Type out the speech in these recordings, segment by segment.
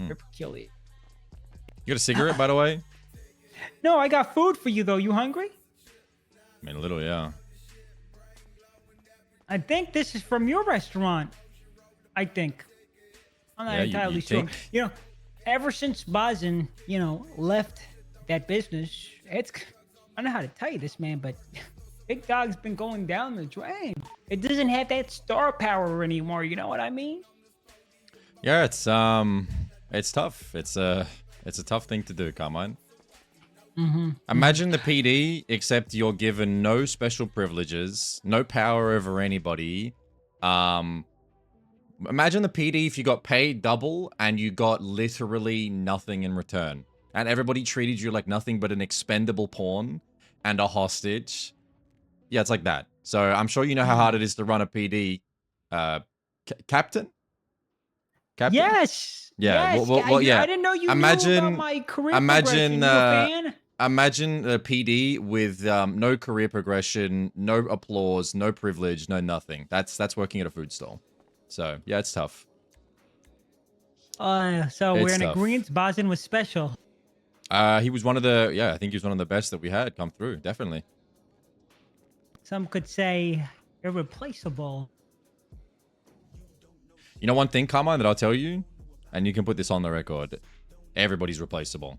Rip Achilles. You got a cigarette, by the way? No, I got food for you, though. You hungry? I mean, a little, yeah. I think this is from your restaurant. I think. I'm not entirely sure. think? You know, ever since Bazin, you know, left that business, it's... I don't know how to tell you this, man, but Big Dog's been going down the drain. It doesn't have that star power anymore. You know what I mean? Yeah, it's tough. It's a tough thing to do, Carmine. Imagine the PD, except you're given no special privileges, no power over anybody. Imagine the PD if you got paid double and you got literally nothing in return. And everybody treated you like nothing but an expendable pawn and a hostage. Yeah, it's like that. So I'm sure you know how hard it is to run a PD. Captain? Captain? Yes. Yeah. Yes. Well, yeah. I didn't know you knew about my career progression. You a fan? Imagine a PD with no career progression, no applause, no privilege, no nothing. That's working at a food stall. So yeah, it's tough. So we're in agreement. Bazin was special. He was one of the I think he was one of the best that we had come through. Definitely. Some could say irreplaceable. You know one thing, Carmine, that I'll tell you, and you can put this on the record. Everybody's replaceable.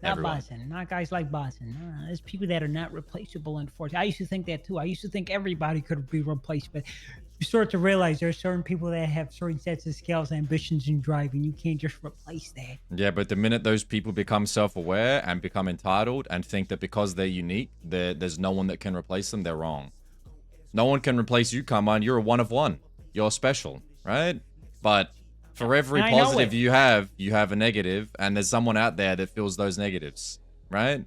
Not Bazin. Not guys like Bazin. There's people that are not replaceable, unfortunately. I used to think that too. I used to think everybody could be replaced, but you start to realize there are certain people that have certain sets of skills, ambitions, and drive, and you can't just replace that. Yeah, but the minute those people become self-aware and become entitled and think that because they're unique, there's no one that can replace them, they're wrong. No one can replace you, Carmine. You're a one of one. You're special, right? But for every positive you have a negative, and there's someone out there that feels those negatives, right?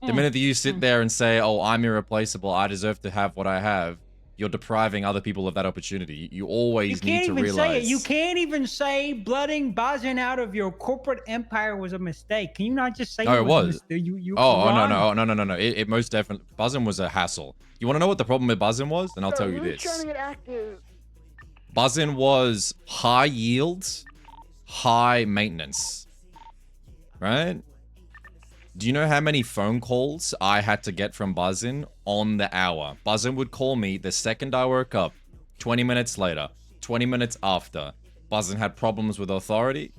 The minute that you sit there and say, oh, I'm irreplaceable, I deserve to have what I have, you're depriving other people of that opportunity. You always need to realize. You can't even say blooding Bazin out of your corporate empire was a mistake. Can you not just say it was? No. It most definitely. Bazin was a hassle. You want to know what the problem with Bazin was? Then I'll tell you this. Trying to get active. Bazin was high yield, high maintenance. Right? Do you know how many phone calls I had to get from Bazin on the hour? Bazin would call me the second I woke up, 20 minutes later, 20 minutes after. Bazin had problems with authority.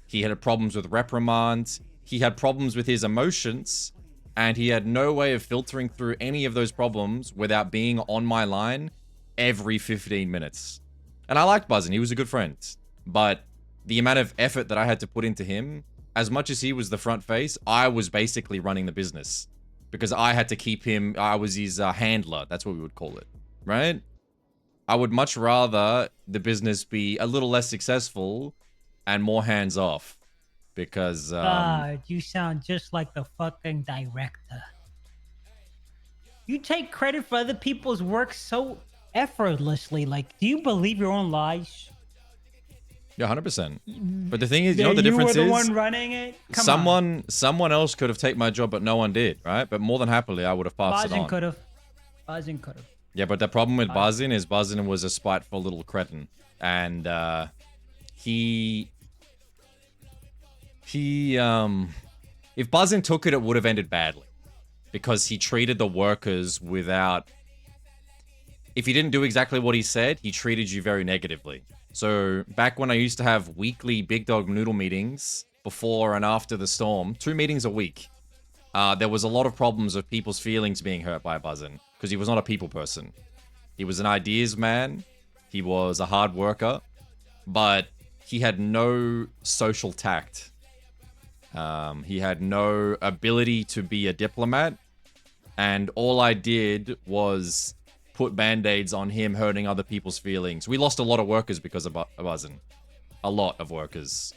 He had problems with reprimands. He had problems with his emotions. And he had no way of filtering through any of those problems without being on my line every 15 minutes. And I liked Bazin. He was a good friend. But the amount of effort that I had to put into him, as much as he was the front face, I was basically running the business. Because I had to keep him, I was his handler. That's what we would call it. Right? I would much rather the business be a little less successful and more hands-off. Because, you sound just like the fucking director. You take credit for other people's work so effortlessly. Like, do you believe your own lies? Yeah, 100%. But the thing is, you know what the difference is? You were the one running it? Someone else could have taken my job, but no one did, right? But more than happily, I would have passed it on. Bazin could have. Yeah, but the problem with Bazin is Bazin was a spiteful little cretin. And, if Bazin took it, it would have ended badly. Because he treated the workers without... If he didn't do exactly what he said, he treated you very negatively. So, back when I used to have weekly Big Dog Noodle meetings, before and after the storm, 2 meetings a week, there was a lot of problems of people's feelings being hurt by Bazin, because he was not a people person. He was an ideas man, he was a hard worker, but he had no social tact. He had no ability to be a diplomat, and all I did was put band-aids on him hurting other people's feelings. We lost a lot of workers because of Bazin. A lot of workers.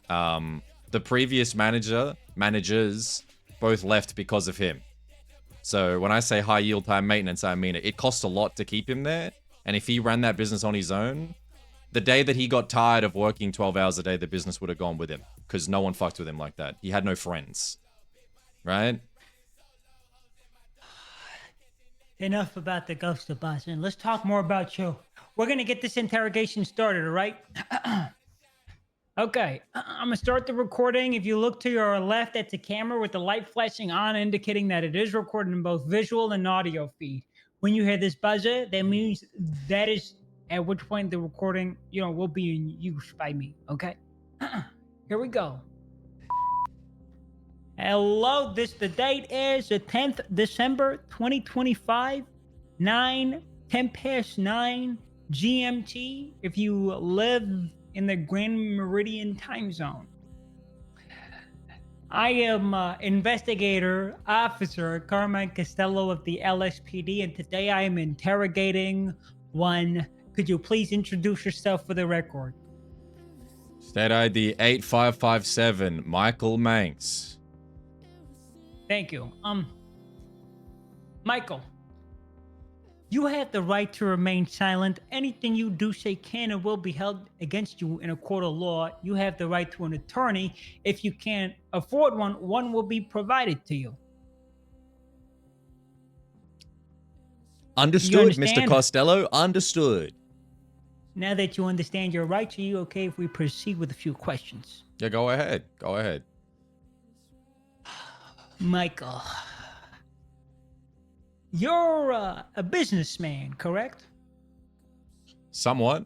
The previous managers both left because of him. So when I say high yield, high maintenance, I mean it. It costs a lot to keep him there. And if he ran that business on his own, the day that he got tired of working 12 hours a day, the business would have gone with him. Because no one fucked with him like that. He had no friends. Right? Enough about the ghost of Bazin. Let's talk more about you. We're going to get this interrogation started, all right? Okay, I'm gonna start the recording. If you look to your left, that's a camera with the light flashing on, indicating that it is recording in both visual and audio feed. When you hear this buzzer, that means that is at which point the recording, will be in use by me. Okay, here we go. Hello, the date is the 10th December 2025, 9:10 past 9 GMT. If you live in the Grand Meridian time zone. I am investigator officer Carmine Costello of the LSPD, and today I am interrogating one. Could you please introduce yourself for the record? State ID 8557, Michael Manx. Thank you. Michael, you have the right to remain silent. Anything you do say can and will be held against you in a court of law. You have the right to an attorney. If you can't afford one, one will be provided to you. Understood, Mr. Costello. Understood. Now that you understand your rights, are you okay if we proceed with a few questions? Yeah, go ahead. Go ahead. Michael, you're a businessman, correct? Somewhat.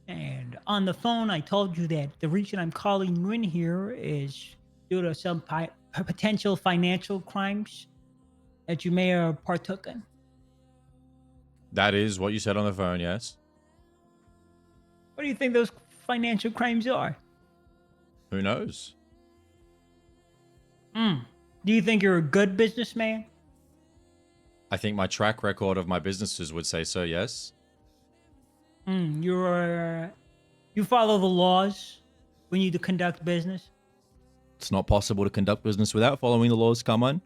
And on the phone, I told you that the reason I'm calling you in here is due to some potential financial crimes that you may have partook in. That is what you said on the phone, yes. What do you think those financial crimes are? Who knows? Do you think you're a good businessman? I think my track record of my businesses would say so, yes. You follow the laws when you conduct business? It's not possible to conduct business without following the laws, come on.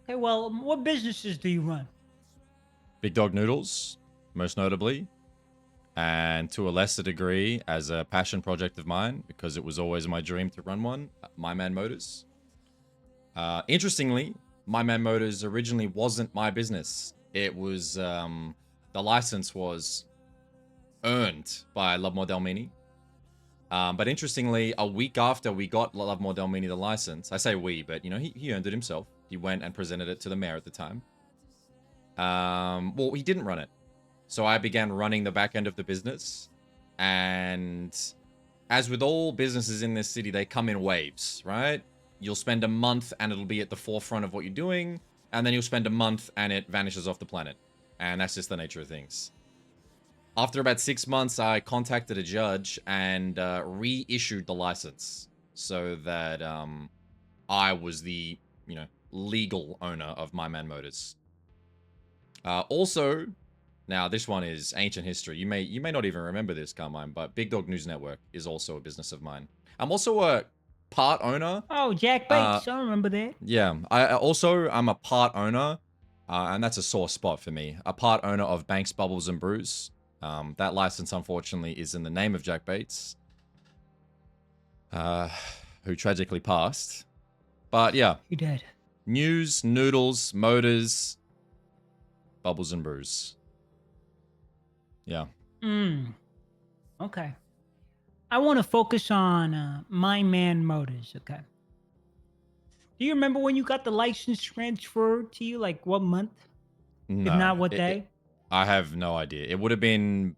Okay, well, what businesses do you run? Big Dog Noodles, most notably. And to a lesser degree, as a passion project of mine, because it was always my dream to run one, My Man Motors. Interestingly, My Man Motors originally wasn't my business. It was, the license was earned by Lovemore Delmini. But interestingly, a week after we got Lovemore Delmini the license, I say we, but, he earned it himself. He went and presented it to the mayor at the time. Well, he didn't run it. So I began running the back end of the business. And as with all businesses in this city, they come in waves, right? You'll spend a month and it'll be at the forefront of what you're doing. And then you'll spend a month and it vanishes off the planet. And that's just the nature of things. After about 6 months, I contacted a judge and reissued the license so that I was the, legal owner of My Man Motors. Also, now this one is ancient history. You may not even remember this, Carmine, but Big Dog News Network is also a business of mine. I'm also a part owner. Oh, Jack Bates, I remember that. Yeah, I'm a part owner, and that's a sore spot for me. A part owner of Banks, Bubbles, and Brews. That license, unfortunately, is in the name of Jack Bates, who tragically passed. But yeah. He did. News, Noodles, Motors, Bubbles, and Brews. Yeah. Okay. I want to focus on My Man Motors, okay? Do you remember when you got the license transferred to you? Like what month? No, if not, what day? I have no idea. It would have been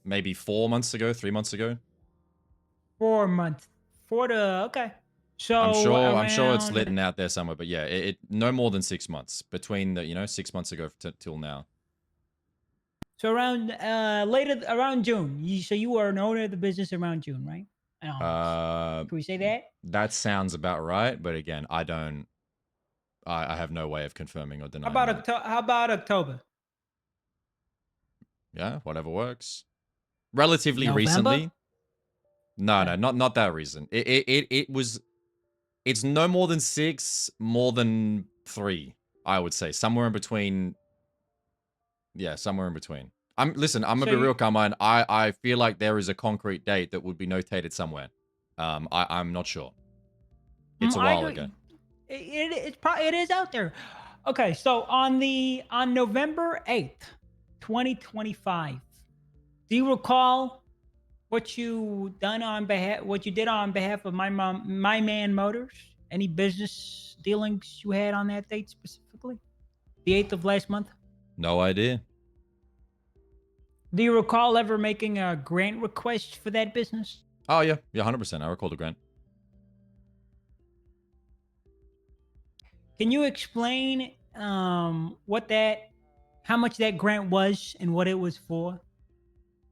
maybe 4 months ago, 3 months ago. 4 months. Okay. So I'm sure it's littered out there somewhere, but yeah, it no more than 6 months between the 6 months ago till now. So around around June. So you were an owner of the business around June, right? Can we say that? That sounds about right, but again, I have no way of confirming or denying. How about October? Yeah, whatever works. Relatively November? recently. No, not that recent. It's no more than 6, more than 3, I would say. Somewhere in between. Yeah, somewhere in between. I'm gonna be real, Carmine. I feel like there is a concrete date that would be notated somewhere. I'm not sure. It's a while ago. It is out there. Okay, so on November 8th, 2025, Do you recall what what you did on behalf of my man Motors? Any business dealings you had on that date specifically? The 8th of last month? No idea. Do you recall ever making a grant request for that business? Oh, yeah. Yeah, 100%. I recall the grant. Can you explain how much that grant was and what it was for?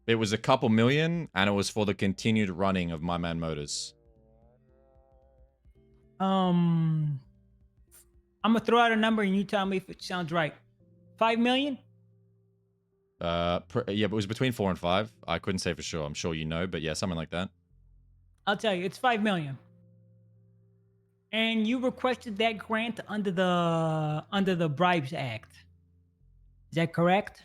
It was a couple million, and it was for the continued running of My Man Motors. I'm gonna throw out a number and you tell me if it sounds right. 5 million? Yeah, but it was between 4 and 5. I couldn't say for sure. I'm sure you know, but yeah, something like that. I'll tell you, it's 5 million. And you requested that grant under the Bribes Act. Is that correct?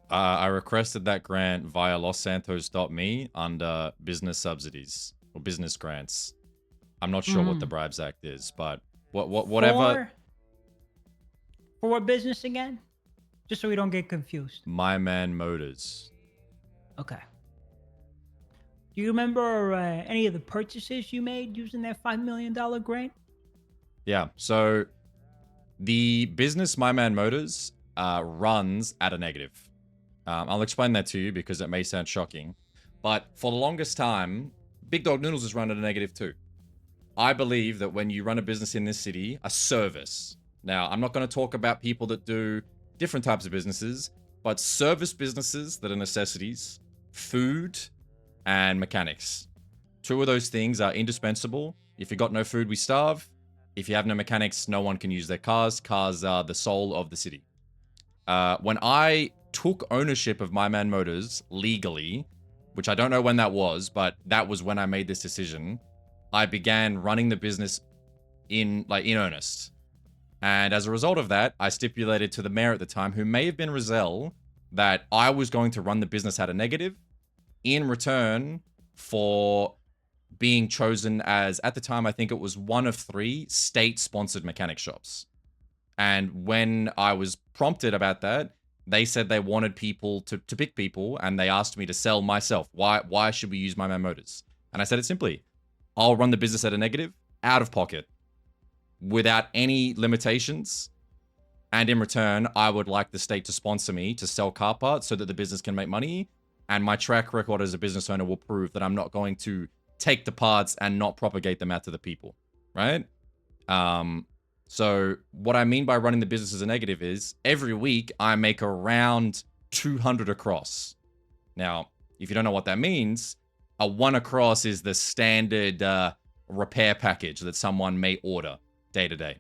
I requested that grant via lossantos.me under business subsidies or business grants. I'm not sure what the Bribes Act is, but whatever. For what business again? Just so we don't get confused. My Man Motors. Okay. Do you remember any of the purchases you made using that $5 million grant? Yeah. So the business My Man Motors runs at a negative. I'll explain that to you because it may sound shocking. But for the longest time, Big Dog Noodles has run at a negative too. I believe that when you run a business in this city, a service. Now, I'm not going to talk about people that do different types of businesses, but service businesses that are necessities, food, and mechanics. 2 of those things are indispensable. If you got no food, we starve. If you have no mechanics, no one can use their cars. Cars are the soul of the city. When I took ownership of My Man Motors legally, which I don't know when that was, but that was when I made this decision, I began running the business in earnest. And as a result of that, I stipulated to the mayor at the time, who may have been Rizal, that I was going to run the business at a negative in return for being chosen as, at the time, I think it was one of 3 state-sponsored mechanic shops. And when I was prompted about that, they said they wanted people to pick people, and they asked me to sell myself. Why should we use My Man Motors? And I said it simply. I'll run the business at a negative, out of pocket, without any limitations. And in return, I would like the state to sponsor me to sell car parts so that the business can make money. And my track record as a business owner will prove that I'm not going to take the parts and not propagate them out to the people, right? So what I mean by running the business as a negative is every week I make around 200 across. Now, if you don't know what that means, a 1 across is the standard repair package that someone may order day to day.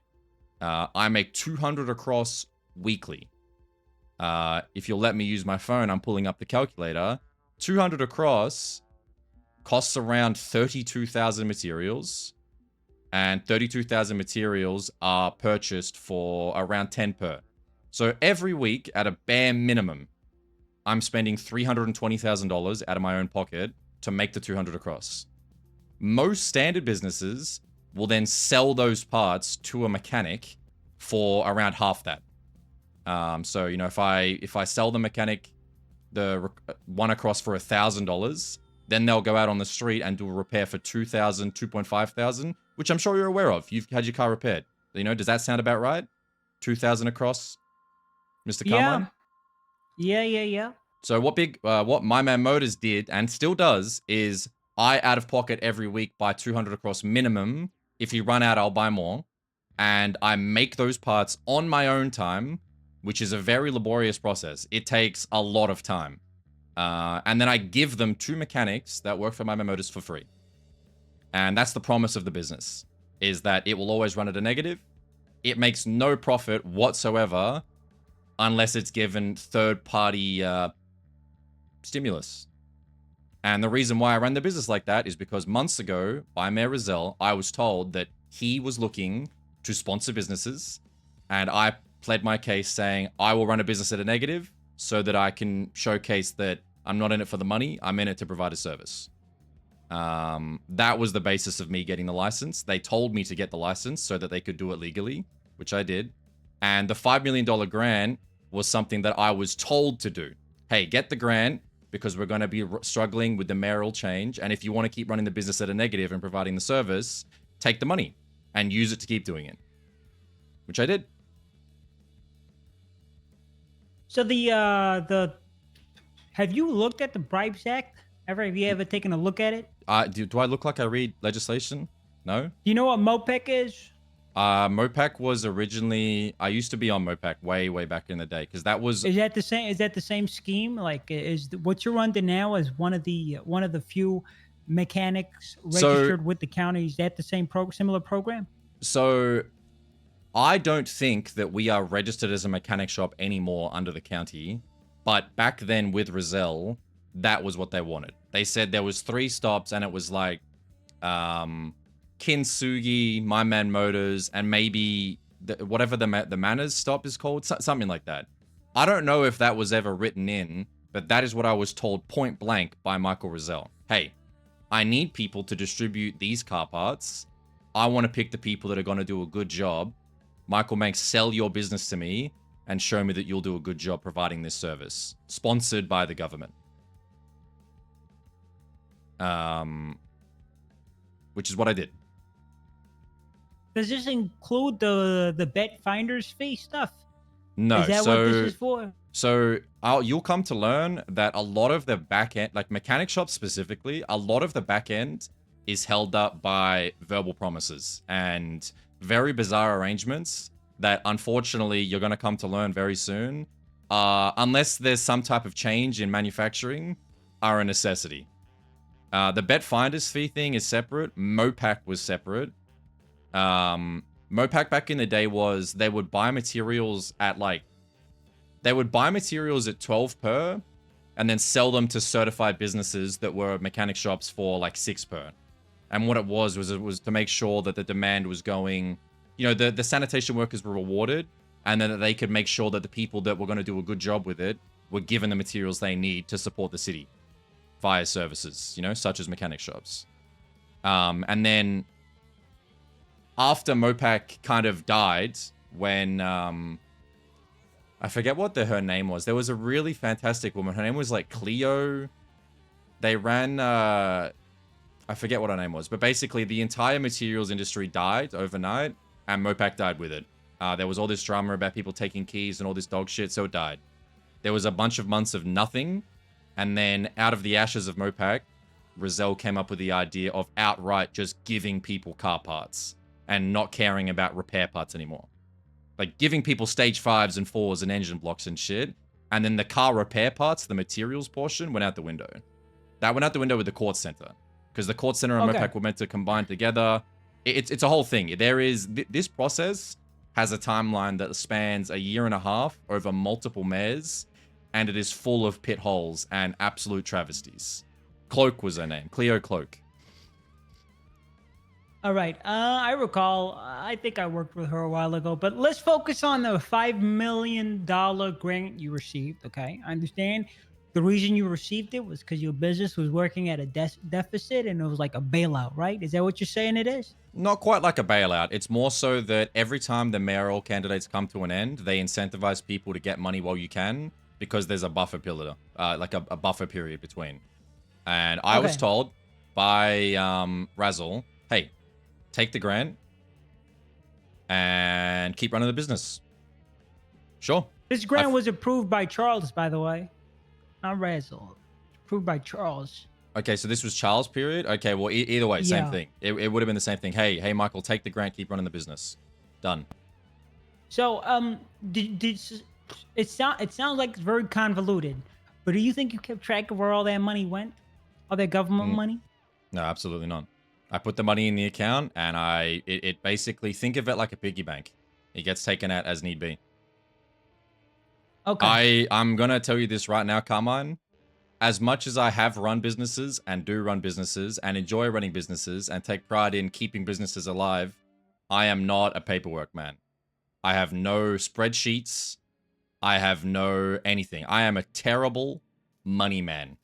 I make 200 across weekly. If you'll let me use my phone, I'm pulling up the calculator. 200 across costs around 32,000 materials. And 32,000 materials are purchased for around 10 per. So every week, at a bare minimum, I'm spending $320,000 out of my own pocket to make the 200 across. Most standard businesses will then sell those parts to a mechanic for around half that. So, you know, if I sell the mechanic the 1 across for $1,000, then they'll go out on the street and do a repair for $2,000, $2,500, which I'm sure you're aware of. You've had your car repaired. You know, does that sound about right? 2,000 across, Mr. Carmine? Yeah. So what My Man Motors did and still does is I out of pocket every week buy 200 across minimum. If you run out, I'll buy more. And I make those parts on my own time, which is a very laborious process. It takes a lot of time. And then I give them to mechanics that work for My Man Motors for free. And that's the promise of the business, is that it will always run at a negative. It makes no profit whatsoever unless it's given third-party stimulus. And the reason why I ran the business like that is because months ago, by Mayor Rizal, I was told that he was looking to sponsor businesses, and I pled my case saying, I will run a business at a negative so that I can showcase that I'm not in it for the money, I'm in it to provide a service. That was the basis of me getting the license. They told me to get the license so that they could do it legally, which I did. And the $5 million grant was something that I was told to do. Hey, get the grant. because we're going to be struggling with the mayoral change. And if you want to keep running the business at a negative and providing the service, take the money and use it to keep doing it. Which I did. So have you looked at the Bribes Act? Have you ever taken a look at it? Do I look like I read legislation? No. Do you know what MOPEC is? MOPAC was originally, I used to be on MOPAC way back in the day, because that was. Is that the same scheme? Like, what you're under now is one of the few mechanics registered with the county? Is that the similar program? So I don't think that we are registered as a mechanic shop anymore under the county, but back then with Rizal, that was what they wanted. They said there was 3 stops, and it was like Kintsugi, My Man Motors, and maybe whatever the Manners stop is called, something like that. I don't know if that was ever written in, but that is what I was told point blank by Michael Rizal. Hey, I need people to distribute these car parts. I want to pick the people that are going to do a good job. Michael Manx, sell your business to me and show me that you'll do a good job providing this service. Sponsored by the government. Which is what I did. Does this include the bet finder's fee stuff? No. Is that what this is for? So you'll come to learn that a lot of the back end, like mechanic shops specifically, a lot of the back end is held up by verbal promises and very bizarre arrangements that unfortunately you're going to come to learn very soon, unless there's some type of change in manufacturing, are a necessity. The bet finder's fee thing is separate. MOPAC was separate. MOPAC back in the day was they would buy materials at 12 per and then sell them to certified businesses that were mechanic shops for like 6 per. And what it was to make sure that the demand was going, the sanitation workers were rewarded, and then that they could make sure that the people that were going to do a good job with it were given the materials they need to support the city via services, such as mechanic shops. And then after MOPAC kind of died, when I forget what her name was. There was a really fantastic woman. Her name was like Cleo. They ran I forget what her name was, but basically the entire materials industry died overnight, and MOPAC died with it. There was all this drama about people taking keys and all this dog shit, so it died. There was a bunch of months of nothing, and then out of the ashes of MOPAC, Rizal came up with the idea of outright just giving people car parts and not caring about repair parts anymore. Like giving people stage 5s and 4s and engine blocks and shit, and then the car repair parts, the materials portion, went out the window. That went out the window with the court center, because the court center and MOPAC were meant to combine together. It's a whole thing. This process has a timeline that spans a year and a half over multiple mayors, and it is full of pit holes and absolute travesties. Cloak was her name. Cleo Cloak. All right. I recall, I think I worked with her a while ago, but let's focus on the $5 million grant you received. Okay. I understand the reason you received it was because your business was working at a deficit and it was like a bailout, right? Is that what you're saying it is? Not quite like a bailout. It's more so that every time the mayoral candidates come to an end, they incentivize people to get money while you can, because there's a buffer period, like a buffer period between. And I was told by Razzle, hey, take the grant and keep running the business. Sure. This grant was approved by Charles, by the way. Not Razzle. Approved by Charles. Okay, so this was Charles' period? Okay, well, either way, same thing. It would have been the same thing. Hey, Michael, take the grant, keep running the business. Done. So, it sounds like it's very convoluted, but do you think you kept track of where all that money went? All that government money? No, absolutely not. I put the money in the account, and it basically, think of it like a piggy bank. It gets taken out as need be. Okay. I'm going to tell you this right now, Carmine. As much as I have run businesses and do run businesses and enjoy running businesses and take pride in keeping businesses alive, I am not a paperwork man. I have no spreadsheets. I have no anything. I am a terrible money man.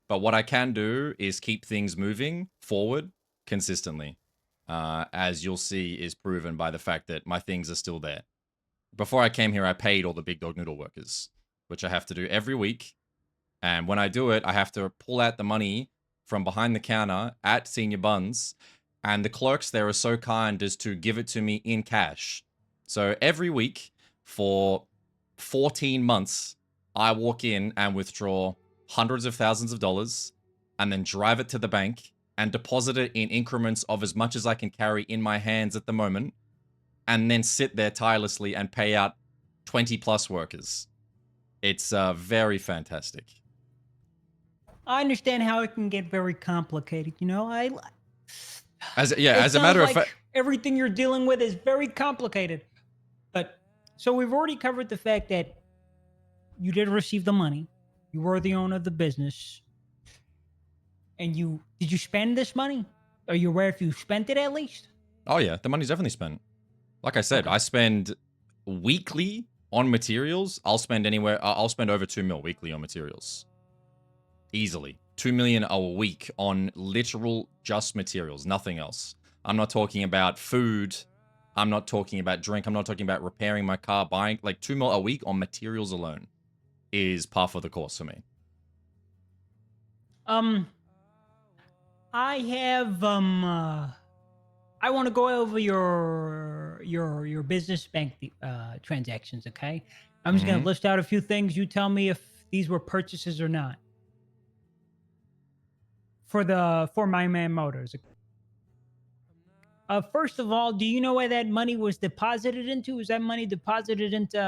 But what I can do is keep things moving forward consistently, as you'll see is proven by the fact that my things are still there. Before I came here, I paid all the Big Dog Noodle workers, which I have to do every week. And when I do it, I have to pull out the money from behind the counter at Senior Buns. And the clerks there are so kind as to give it to me in cash. So every week for 14 months, I walk in and withdraw hundreds of thousands of dollars and then drive it to the bank and deposit it in increments of as much as I can carry in my hands at the moment, and then sit there tirelessly and pay out 20 plus workers. It's very fantastic. I understand how it can get very complicated. You know, As a sounds matter of like fact, everything you're dealing with is very complicated. But so we've already covered the fact that you did receive the money, you were the owner of the business, and did you spend this money? Are you aware if you spent it at least? oh yeah, the money's definitely spent. Like I said, Okay. I spend weekly on materials. I'll spend over 2 mil weekly on materials. Easily. 2 million a week on literal just materials, nothing else. I'm not talking about food. I'm not talking about drink. I'm not talking about repairing my car, buying. Like 2 mil a week on materials alone is par for the course for me. I have I want to go over your business bank transactions, okay? I'm just going Mm-hmm. to list out a few things. You tell me if these were purchases or not. For My Man Motors. First of all, do you know where that money was deposited into? Was that money deposited into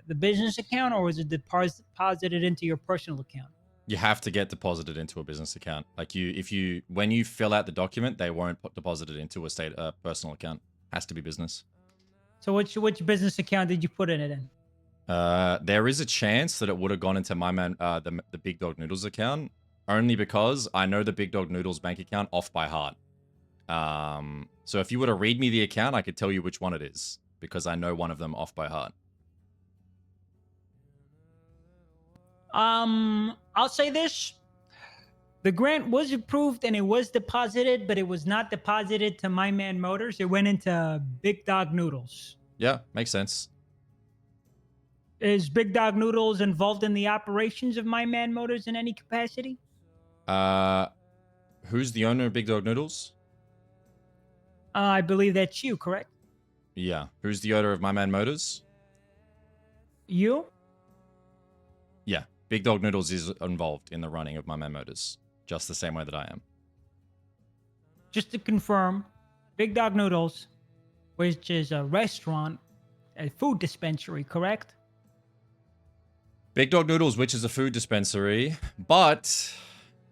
the business account, or was it deposited into your personal account? You have to get deposited into a business account. Like when you fill out the document, they won't deposit it into a personal account. Has to be business. So which business account did you put in it in? There is a chance that it would have gone into my man, the Big Dog Noodles account, only because I know the Big Dog Noodles bank account off by heart. So if you were to read me the account, I could tell you which one it is because I know one of them off by heart. I'll say this. The grant was approved and it was deposited, but it was not deposited to My Man Motors. It went into Big Dog Noodles. Yeah, makes sense. Is Big Dog Noodles involved in the operations of My Man Motors in any capacity? Who's the owner of Big Dog Noodles? I believe that's you, correct? Yeah. Who's the owner of My Man Motors? You? Yeah. Big Dog Noodles is involved in the running of My Man Motors, just the same way that I am. Just to confirm, Big Dog Noodles, which is a restaurant, a food dispensary, correct? Big Dog Noodles, which is a food dispensary, but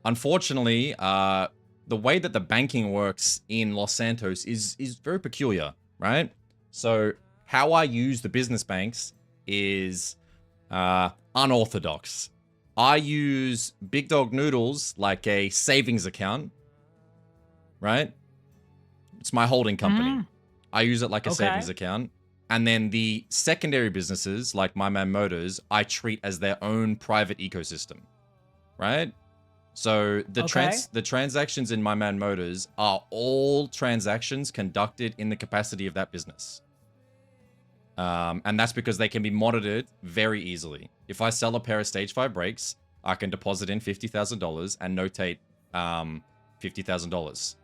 unfortunately, the way that the banking works in Los Santos is very peculiar, right? So how I use the business banks is unorthodox. I use Big Dog Noodles like a savings account, right? It's my holding company. I use it like a savings account. And then the secondary businesses, like My Man Motors, I treat as their own private ecosystem, right? So the transactions in My Man Motors are all transactions conducted in the capacity of that business. And that's because they can be monitored very easily. If I sell a pair of Stage 5 brakes, I can deposit in $50,000 and notate $50,000.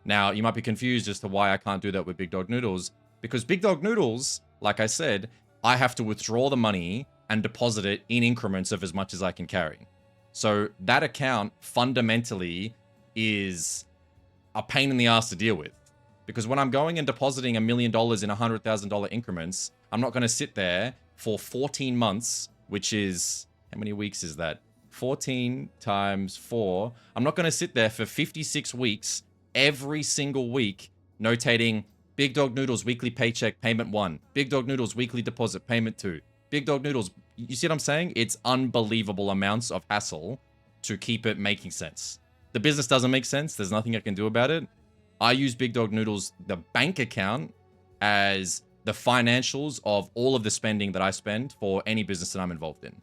Now, you might be confused as to why I can't do that with Big Dog Noodles. Because Big Dog Noodles, like I said, I have to withdraw the money and deposit it in increments of as much as I can carry. So that account fundamentally is a pain in the ass to deal with. Because when I'm going and depositing $1 million in $100,000 increments, I'm not going to sit there for 14 months, which is, how many weeks is that? 14 times 4. I'm not going to sit there for 56 weeks, every single week, notating Big Dog Noodles weekly paycheck payment 1, Big Dog Noodles weekly deposit payment 2, Big Dog Noodles. You see what I'm saying? It's unbelievable amounts of hassle to keep it making sense. The business doesn't make sense. There's nothing I can do about it. I use Big Dog Noodles, the bank account, as the financials of all of the spending that I spend for any business that I'm involved in.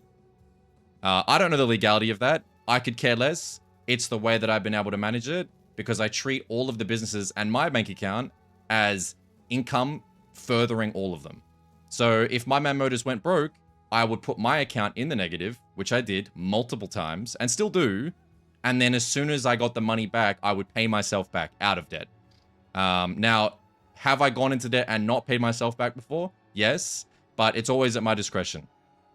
I don't know the legality of that. I could care less. It's the way that I've been able to manage it because I treat all of the businesses and my bank account as income furthering all of them. So if My Man Motors went broke, I would put my account in the negative, which I did multiple times and still do. And then as soon as I got the money back, I would pay myself back out of debt. Now, have I gone into debt and not paid myself back before? Yes, but it's always at my discretion.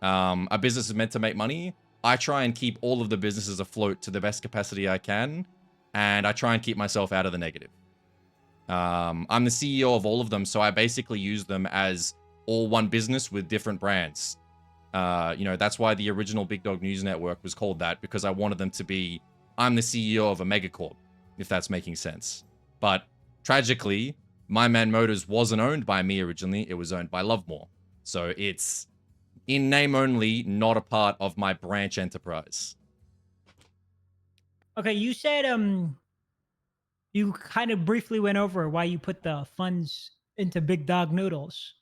A business is meant to make money. I try and keep all of the businesses afloat to the best capacity I can, and I try and keep myself out of the negative. I'm the CEO of all of them, so I basically use them as all one business with different brands. That's why the original Big Dog News Network was called that, because I wanted them to be, I'm the CEO of a megacorp, if that's making sense. But tragically, My Man Motors wasn't owned by me originally. It was owned by Lovemore. So it's in name only, not a part of my branch enterprise. Okay, you said you kind of briefly went over why you put the funds into Big Dog Noodles.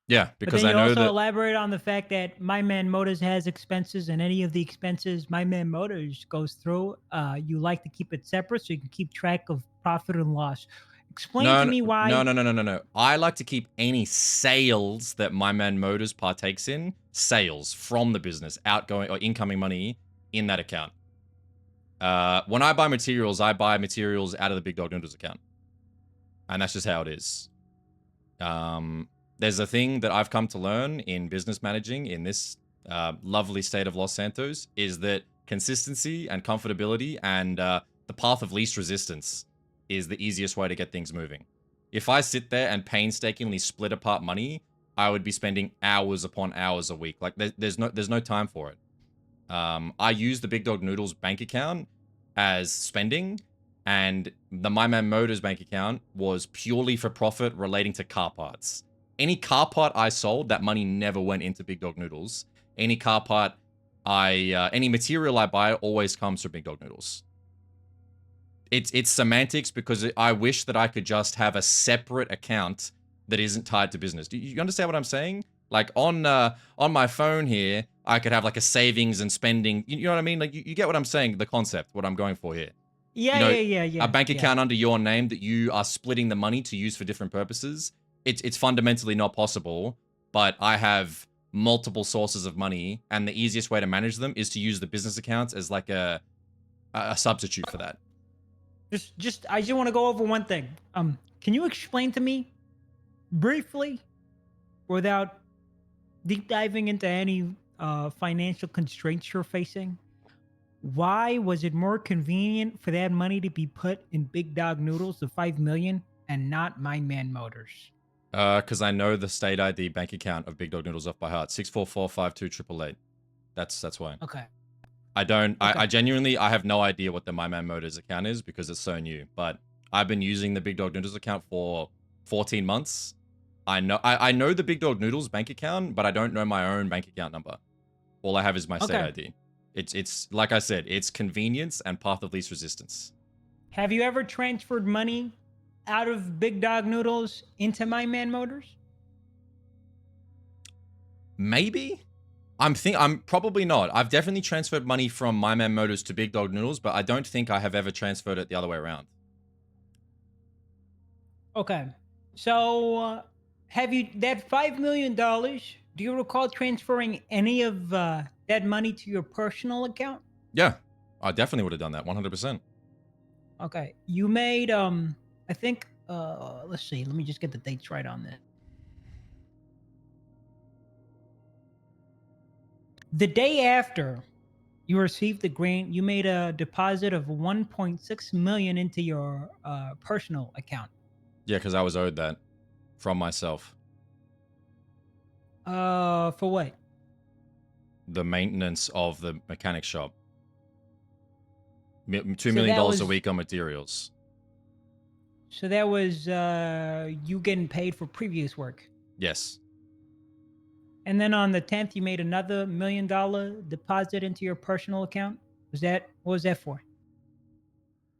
Yeah, But because then I you know also that... elaborate on the fact that My Man Motors has expenses, and any of the expenses My Man Motors goes through, you like to keep it separate so you can keep track of profit and loss. Explain to No, me no, why. no, no, no, no, no. I like to keep any sales that My Man Motors partakes in, sales from the business, outgoing or incoming money in that account. When I buy materials out of the Big Dog Noodles account. And that's just how it is. There's a thing that I've come to learn in business managing in this lovely state of Los Santos, is that consistency and comfortability and the path of least resistance is the easiest way to get things moving. If I sit there and painstakingly split apart money, I would be spending hours upon hours a week. Like there's no time for it. I use the Big Dog Noodles bank account as spending, and the My Man Motors bank account was purely for profit relating to car parts. Any car part I sold, that money never went into Big Dog Noodles. Any car part any material I buy always comes from Big Dog Noodles. It's semantics, because I wish that I could just have a separate account that isn't tied to business. Do you understand what I'm saying? Like on my phone here, I could have like a savings and spending. You know what I mean? Like you get what I'm saying, the concept, what I'm going for here. Yeah, You know, yeah, yeah, a yeah, bank yeah. account under your name that you are splitting the money to use for different purposes. It's fundamentally not possible, but I have multiple sources of money, and the easiest way to manage them is to use the business accounts as like a substitute for that. I just want to go over one thing. Can you explain to me briefly, without deep diving into any financial constraints you're facing, why was it more convenient for that money to be put in Big Dog Noodles, the 5 million, and not My Man Motors? Because I know the state ID bank account of Big Dog Noodles off by heart. 6445288. That's why. Okay. I don't. Okay. I genuinely, I have no idea what the My Man Motors account is because it's so new. But I've been using the Big Dog Noodles account for 14 months. I know the Big Dog Noodles bank account, but I don't know my own bank account number. All I have is my state Okay. ID. It's like I said, it's convenience and path of least resistance. Have you ever transferred money out of Big Dog Noodles into My Man Motors? Maybe. I'm probably not. I've definitely transferred money from My Man Motors to Big Dog Noodles, but I don't think I have ever transferred it the other way around. Okay. So, have you that $5 million? Do you recall transferring any of that money to your personal account? Yeah, I definitely would have done that 100%. Okay. You made I think let's see. Let me just get the dates right on this. The day after you received the grant, you made a deposit of 1.6 million into your personal account. Yeah, because I was owed that from myself. For what? The maintenance of the mechanic shop. $2 So million that a was week on materials. so that was you getting paid for previous work. Yes. And then on the 10th, you made another $1 million deposit into your personal account. What was that for?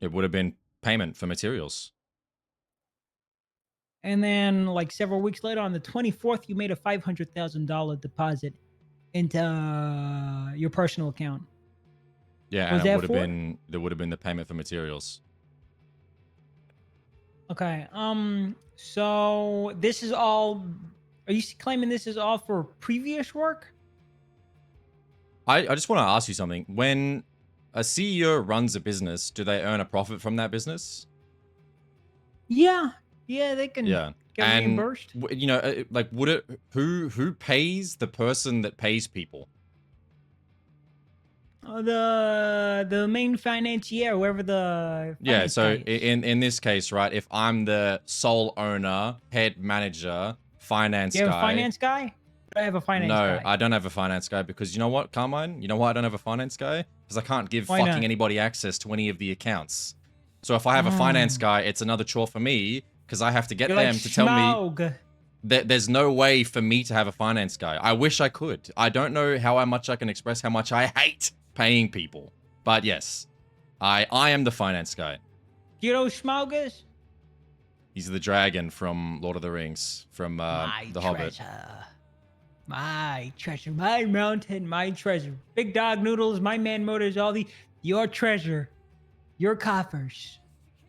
It would have been payment for materials. And then, like several weeks later, on the 24th, you made a $500,000 deposit into your personal account. Yeah, What was and that for? there would have been the payment for materials. Okay. So this is all. Are you claiming this is all for previous work? I just want to ask you something. When a CEO runs a business, do they earn a profit from that business? Yeah, yeah, they can Yeah. get And reimbursed. you know, like, would it? Who pays the person that pays people? The main financier, whoever the Yeah. finance So guy is. in this case, right? If I'm the sole owner, head manager, finance You have a guy. finance guy? I have a finance No, guy. I don't have a finance guy because you know what, Carmine? You know why I don't have a finance guy? Because I can't give Why fucking not? anybody access to any of the accounts. So if I have a finance Oh, guy, it's another chore for me because I have to get you're like them to tell me Smaug. that there's no way for me to have a finance guy. I wish I could. I don't know how much I can express how much I hate paying people. But yes, I am the finance guy. Do you know who Smaug is? He's the dragon from Lord of the Rings, from My The Hobbit. treasure. My treasure. My mountain. My treasure. Big dog noodles. My man motors. All the your treasure. Your coffers.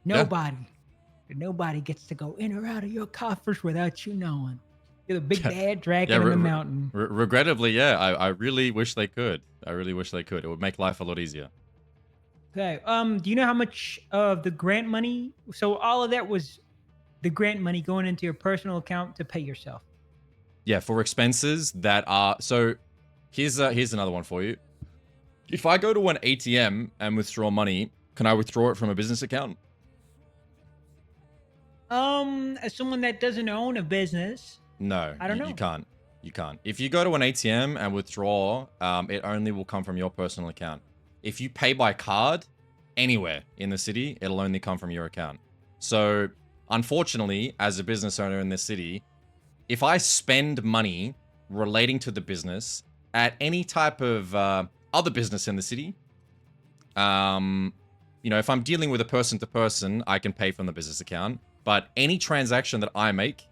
Yeah. Nobody gets to go in or out of your coffers without you knowing. You're the big Yeah. bad Yeah, dragon in the mountain. regrettably, yeah. I really wish they could. I really wish they could. It would make life a lot easier. Okay. Do you know how much of the grant money? So all of that was the grant money going into your personal account to pay yourself. Yeah, for expenses that are so. Here's another one for you. If I go to an ATM and withdraw money, can I withdraw it from a business account? As someone that doesn't own a business, No, I don't you know. can't. You can't. If you go to an ATM and withdraw, it only will come from your personal account. If you pay by card anywhere in the city, it'll only come from your account. So, unfortunately, as a business owner in this city, if I spend money relating to the business at any type of other business in the city, you know, if I'm dealing with a person to person, I can pay from the business account. But any transaction that I make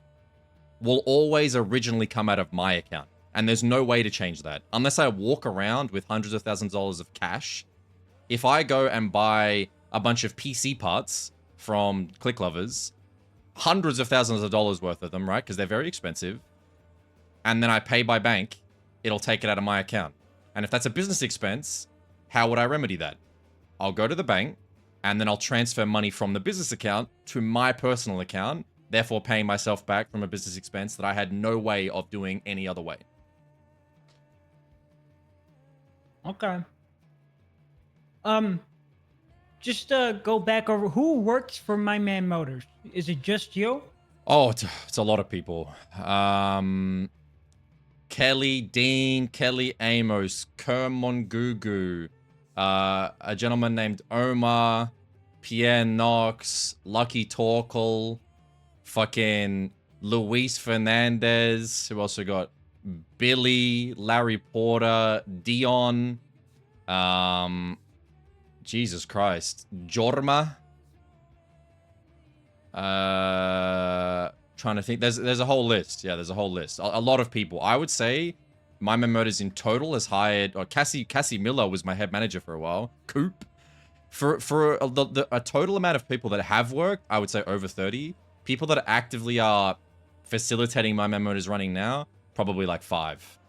will always originally come out of my account. And there's no way to change that. Unless I walk around with hundreds of thousands of dollars of cash. If I go and buy a bunch of PC parts from Click Lovers, hundreds of thousands of dollars worth of them, right? Because they're very expensive. And then I pay by bank, it'll take it out of my account. And if that's a business expense, how would I remedy that? I'll go to the bank, and then I'll transfer money from the business account to my personal account, therefore paying myself back from a business expense that I had no way of doing any other way. Okay. Just go back over who works for My Man Motors. Is it just you? Oh, it's a lot of people. Kelly Dean, Kelly Amos, Kermongugu, a gentleman named Omar, Pierre Knox, Lucky Torkel, fucking Luis Fernandez, who also got Billy, Larry Porter, Dion, Jesus Christ, Jorma. Trying to think. There's a whole list. Yeah, there's a whole list. A lot of people. I would say My Man Motors in total has hired, or Cassie Miller was my head manager for a while. Coop. For a total amount of people that have worked, I would say over 30. People that actively are facilitating My Man Motors running now, probably like 5.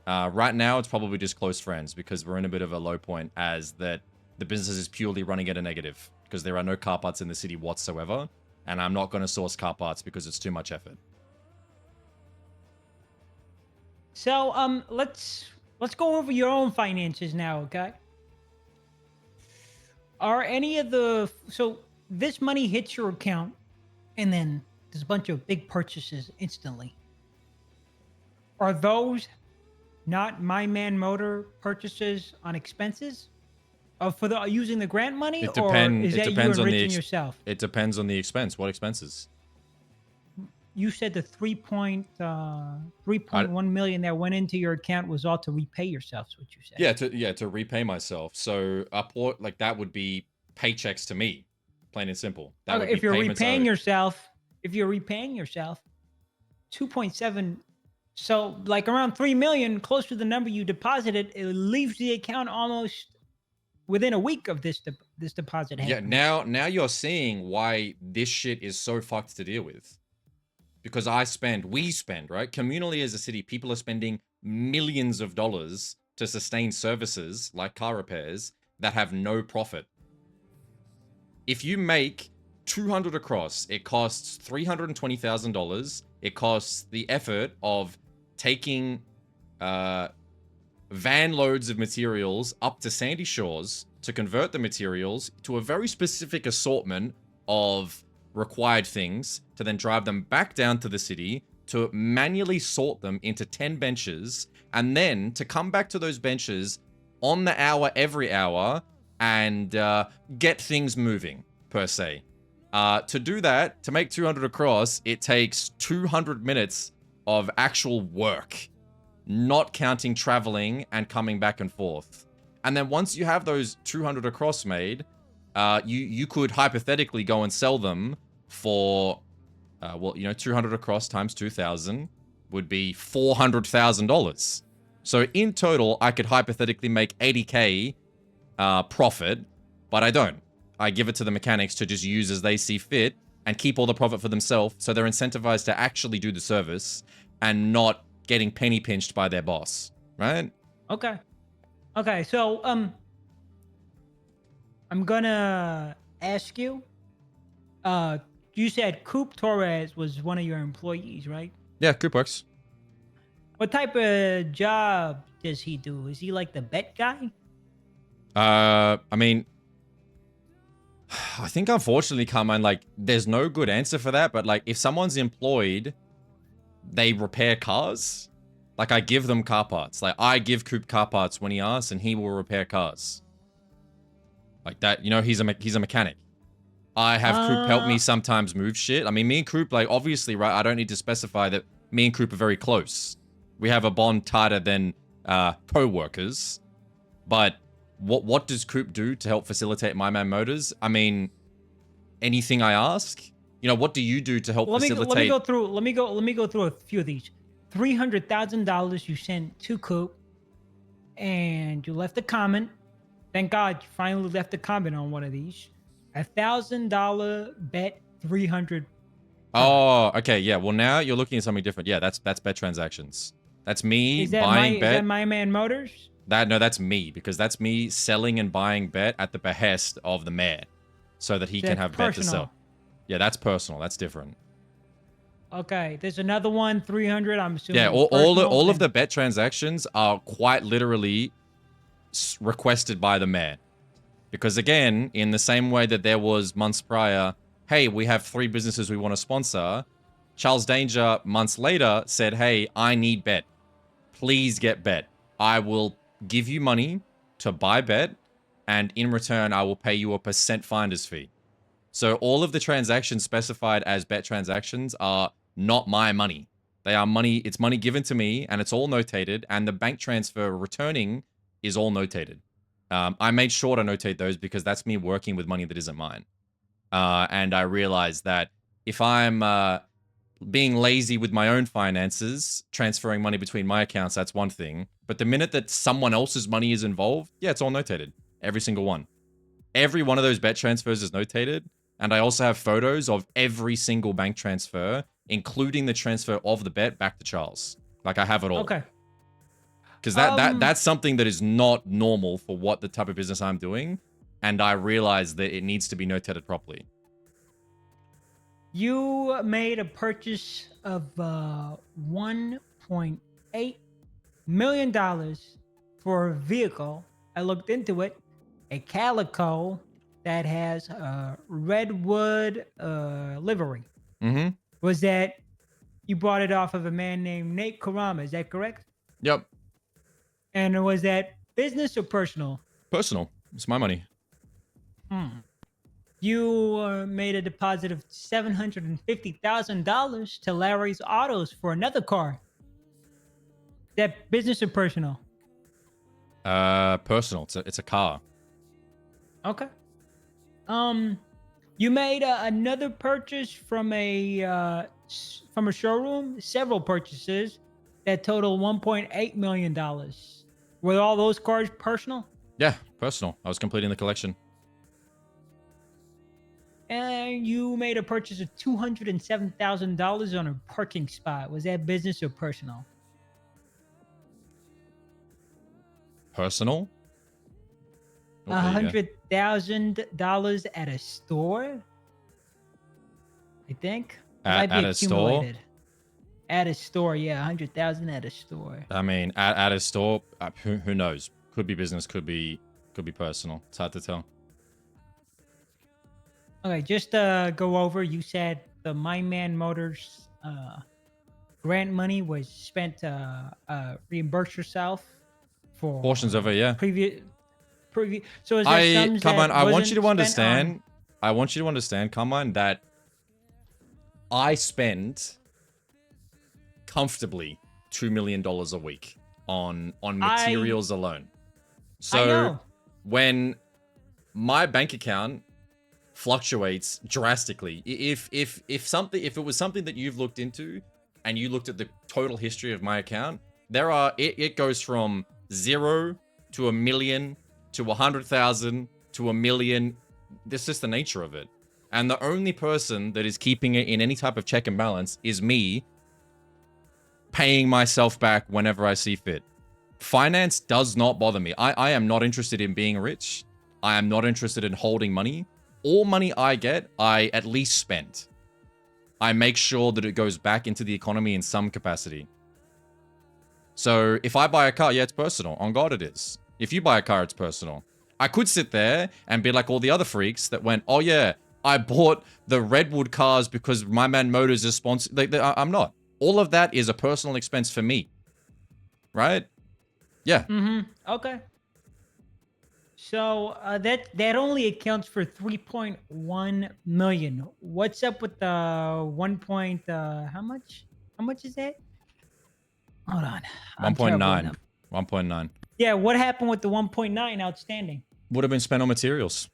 Right now, it's probably just close friends because we're in a bit of a low point as that the business is purely running at a negative because there are no car parts in the city whatsoever. And I'm not going to source car parts because it's too much effort. So let's go over your own finances now, okay? Are any of the so this money hits your account and then there's a bunch of big purchases instantly. Are those not My Man Motor purchases on expenses? For the using the grant money, or is that you enriching yourself? It depends on the expense. What expenses? You said the 3.1 million that went into your account was all to repay yourself. Is what you said? Yeah, to repay myself. So upward, like that would be paychecks to me, plain and simple. That would be If you're payments repaying owed. yourself, 2.7. So like around 3 million, close to the number you deposited, it leaves the account almost within a week of this deposit happening. Yeah, now you're seeing why this shit is so fucked to deal with. Because we spend, right? Communally as a city, people are spending millions of dollars to sustain services like car repairs that have no profit. If you make 200 across, it costs $320,000. It costs the effort of taking van loads of materials up to Sandy Shores to convert the materials to a very specific assortment of required things, to then drive them back down to the city, to manually sort them into 10 benches, and then to come back to those benches on the hour every hour and get things moving, per se. To do that, to make 200 across, it takes 200 minutes of actual work, not counting traveling and coming back and forth. And then once you have those 200 across made, you could hypothetically go and sell them for, well, you know, 200 across times 2,000 would be $400,000. So in total, I could hypothetically make 80K profit, but I don't. I give it to the mechanics to just use as they see fit and keep all the profit for themselves, so they're incentivized to actually do the service and not getting penny pinched by their boss, right? Okay. Okay, so I'm gonna ask you. You said Coop Torres was one of your employees, right? Yeah, Coop works. What type of job does he do? Is he like the bet guy? I mean, I think unfortunately, Carmine, like, there's no good answer for that, but like, if someone's employed, they repair cars. Like, I give them car parts. Like, I give Coop car parts when he asks, and he will repair cars. Like that, you know, he's a mechanic. I have Coop help me sometimes move shit. I mean, me and Coop, like, obviously, right, I don't need to specify that me and Coop are very close. We have a bond tighter than co-workers. But what does Coop do to help facilitate My Man Motors? I mean, anything I ask? You know, what do you do to help facilitate? Let me go through a few of these. $300,000 you sent to Coop, and you left a comment. Thank God you finally left a comment on one of these. $1,000 bet 300. Oh, okay, yeah. Well, now you're looking at something different. Yeah, that's bet transactions. That's me buying bet. Is that My Man Motors? No, that's me, because that's me selling and buying bet at the behest of the mayor, so that he can have bet to sell. Yeah, that's personal. That's different. Okay, there's another one, 300. I'm assuming. Yeah, all of the bet transactions are quite literally requested by the mayor, because again, in the same way that there was months prior, hey, we have 3 businesses we want to sponsor. Charles Danger months later said, hey, I need bet. Please get bet. I will give you money to buy bet, and in return, I will pay you a % finder's fee. So all of the transactions specified as bet transactions are not my money. They are money, it's money given to me, and it's all notated, and the bank transfer returning is all notated. I made sure to notate those because that's me working with money that isn't mine. And I realized that if I'm being lazy with my own finances, transferring money between my accounts, that's one thing. But the minute that someone else's money is involved, yeah, it's all notated. Every single one. Every one of those bet transfers is notated. And I also have photos of every single bank transfer, including the transfer of the bet back to Charles. Like, I have it all. Okay. Because that's something that is not normal for what the type of business I'm doing. And I realized that it needs to be notated properly. You made a purchase of $1.8 million for a vehicle. I looked into it. A Calico that has a redwood livery. Mm-hmm. Was that you bought it off of a man named Nate Karama? Is that correct? Yep. And was that business or personal? Personal. It's my money. You made a deposit of $750,000 to Larry's Autos for another car. Is that business or personal? Personal. It's a car. Okay. You made another purchase from a showroom. Several purchases that total $1.8 million. Were all those cars personal? Yeah, personal. I was completing the collection. And you made a purchase of $207,000 on a parking spot. Was that business or personal? Personal? Oh, there you go. $100,000 at a store, I think. It might be At a store? accumulated. At a store, yeah, 100,000 at a store. I mean, at a store, who knows? Could be business, could be personal. It's hard to tell. Okay, just go over. You said the My Man Motors grant money was spent to reimburse yourself for Portions of it, yeah. previous. So is there some come that on, I want you wasn't to understand. spent I want you to understand, come on, that I spend comfortably $2 million a week on materials alone. So know. when my bank account fluctuates drastically, if it was something that you've looked into and you looked at the total history of my account, it goes from 0 to $1 million to 100,000 to $1 million. That's just the nature of it. And the only person that is keeping it in any type of check and balance is me paying myself back whenever I see fit. Finance does not bother me. I am not interested in being rich. I am not interested in holding money. All money I get, I at least spend. I make sure that it goes back into the economy in some capacity. So if I buy a car, yeah, it's personal. On God, it is. If you buy a car, it's personal. I could sit there and be like all the other freaks that went, oh yeah, I bought the Redwood cars because My Man Motors is sponsored. I'm not. All of that is a personal expense for me. Right? Yeah. Okay. So that only accounts for 3.1 million. What's up with the 1 point? How much? How much is that? Hold on. 1.9. 1.9. Yeah. What happened with the 1.9 outstanding? Would have been spent on materials.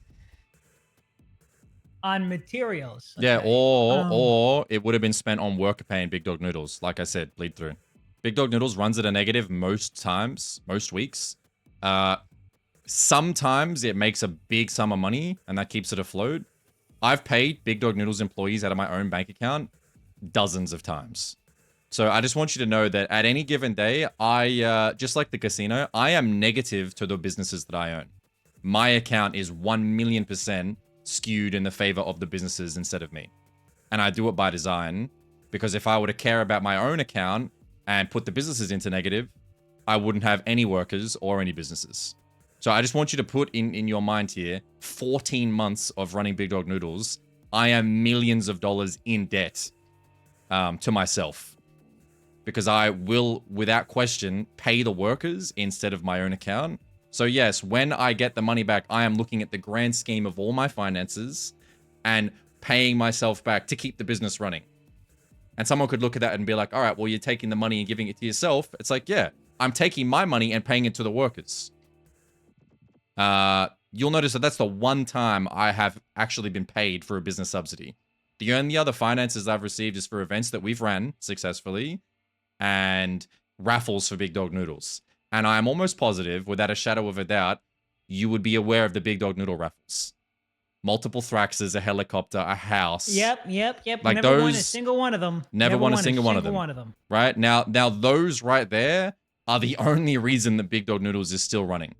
On materials. Okay. Yeah, or it would have been spent on worker pay and Big Dog Noodles. Like I said, bleed through. Big Dog Noodles runs at a negative most times, most weeks. Sometimes it makes a big sum of money and that keeps it afloat. I've paid Big Dog Noodles employees out of my own bank account dozens of times. So I just want you to know that at any given day, I just like the casino, I am negative to the businesses that I own. My account is 1,000,000% skewed in the favor of the businesses instead of me. And I do it by design, because if I were to care about my own account and put the businesses into negative, I wouldn't have any workers or any businesses. So I just want you to put in your mind here, 14 months of running Big Dog Noodles, I am millions of dollars in debt to myself. Because I will, without question, pay the workers instead of my own account. So yes, when I get the money back, I am looking at the grand scheme of all my finances and paying myself back to keep the business running. And someone could look at that and be like, all right, well, you're taking the money and giving it to yourself. It's like, yeah, I'm taking my money and paying it to the workers. You'll notice that that's the one time I have actually been paid for a business subsidy. The only other finances I've received is for events that we've ran successfully and raffles for Big Dog Noodles. And I am almost positive, without a shadow of a doubt, you would be aware of the Big Dog Noodle raffles. Multiple Thraxes, a helicopter, a house. Yep. Like never won a single one of them. Never won a single one of them. Right? Now those right there are the only reason that Big Dog Noodles is still running.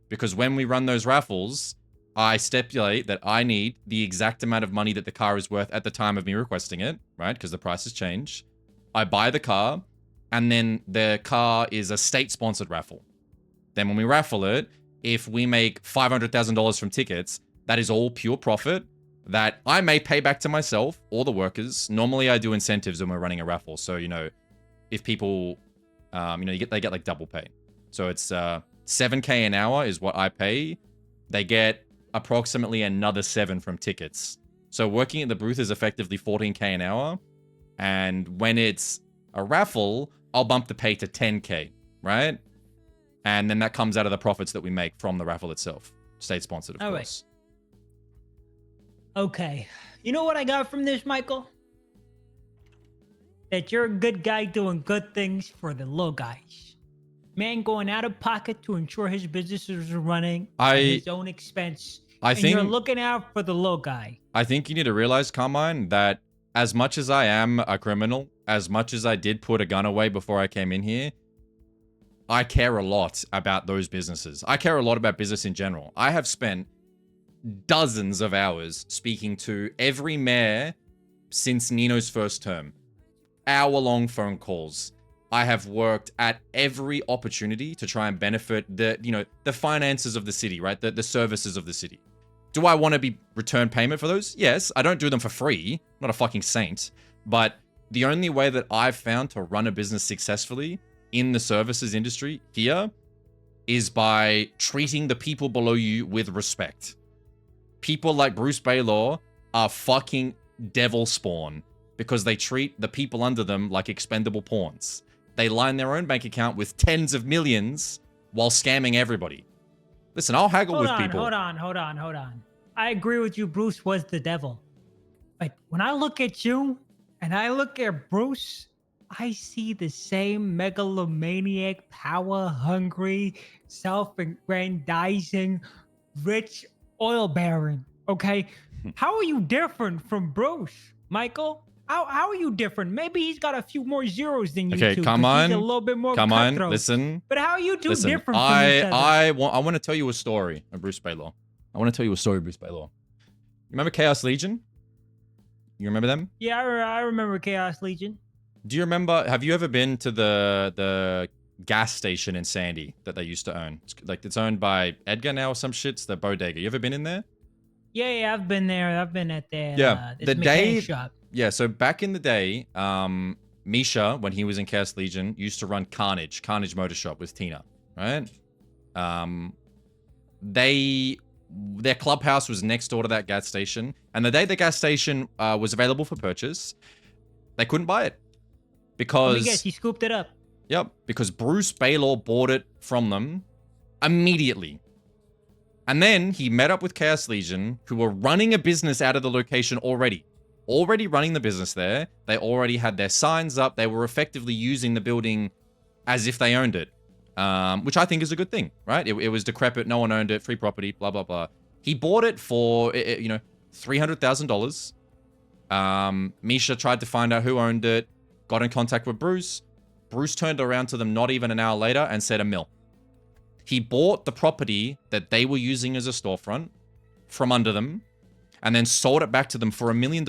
Because when we run those raffles, I stipulate that I need the exact amount of money that the car is worth at the time of me requesting it, right? Because the prices change. I buy the car, and then the car is a state-sponsored raffle. Then when we raffle it, if we make $500,000 from tickets, that is all pure profit that I may pay back to myself or the workers. Normally, I do incentives when we're running a raffle. So, if people, they get like double pay. So it's $7K an hour is what I pay. They get approximately another 7 from tickets. So working at the booth is effectively $14K an hour. And when it's a raffle, I'll bump the pay to $10K, right? And then that comes out of the profits that we make from the raffle itself. State sponsored, of course. Right. Okay. You know what I got from this, Michael? That you're a good guy doing good things for the low guys. Man going out of pocket to ensure his businesses are running at his own expense. I think you're looking out for the low guy. I think you need to realize, Carmine, that as much as I am a criminal, as much as I did put a gun away before I came in here, I care a lot about those businesses. I care a lot about business in general. I have spent dozens of hours speaking to every mayor since Nino's first term. Hour-long phone calls. I have worked at every opportunity to try and benefit the finances of the city, right? The services of the city. Do I want to be return payment for those? Yes. I don't do them for free. I'm not a fucking saint. But the only way that I've found to run a business successfully in the services industry here is by treating the people below you with respect. People like Bruce Baylor are fucking devil spawn because they treat the people under them like expendable pawns. They line their own bank account with tens of millions while scamming everybody. Listen, I'll haggle with people. Hold on. I agree with you. Bruce was the devil. But when I look at you and I look at Bruce, I see the same megalomaniac, power-hungry, self-aggrandizing, rich oil baron, okay? How are you different from Bruce, Michael? How are you different? Maybe he's got a few more zeros than you two. Okay, come on. He's a little bit more Come on, cutthroat. listen. But how are you two Listen, different from each other? I want to tell you a story of Bruce Baylor. I want to tell you a story of Bruce Baylor. You remember Chaos Legion? You remember them? Yeah, I remember Chaos Legion. Do you remember, have you ever been to the gas station in Sandy that they used to own? It's owned by Edgar now or some shit. It's the bodega. You ever been in there? Yeah, I've been there. I've been at that. Yeah, the mechanic shop. Yeah, so back in the day, Misha, when he was in Chaos Legion, used to run Carnage Motor Shop with Tina, right? Their clubhouse was next door to that gas station, and the day the gas station was available for purchase, they couldn't buy it because Let me guess, he scooped it up. Yep, because Bruce Baylor bought it from them immediately. And then he met up with Chaos Legion, who were running a business out of the location already running the business there. They already had their signs up. They were effectively using the building as if they owned it, which I think is a good thing, right? It was decrepit. No one owned it. Free property, blah, blah, blah. He bought it for, $300,000. Misha tried to find out who owned it, got in contact with Bruce. Bruce turned around to them not even an hour later and said $1 million. He bought the property that they were using as a storefront from under them and then sold it back to them for $1 million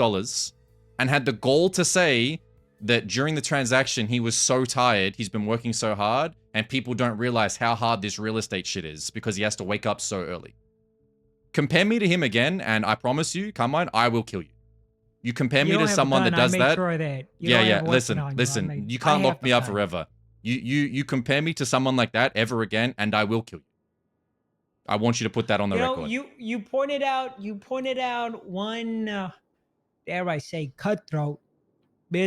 and had the gall to say that during the transaction, he was so tired, he's been working so hard, and people don't realize how hard this real estate shit is because he has to wake up so early. Compare me to him again, and I promise you, come on, I will kill you. You compare me to someone that does that. Listen, you can't lock me up forever. You compare me to someone like that ever again, and I will kill you. I want you to put that on the record. You pointed out one, dare I say, cutthroat.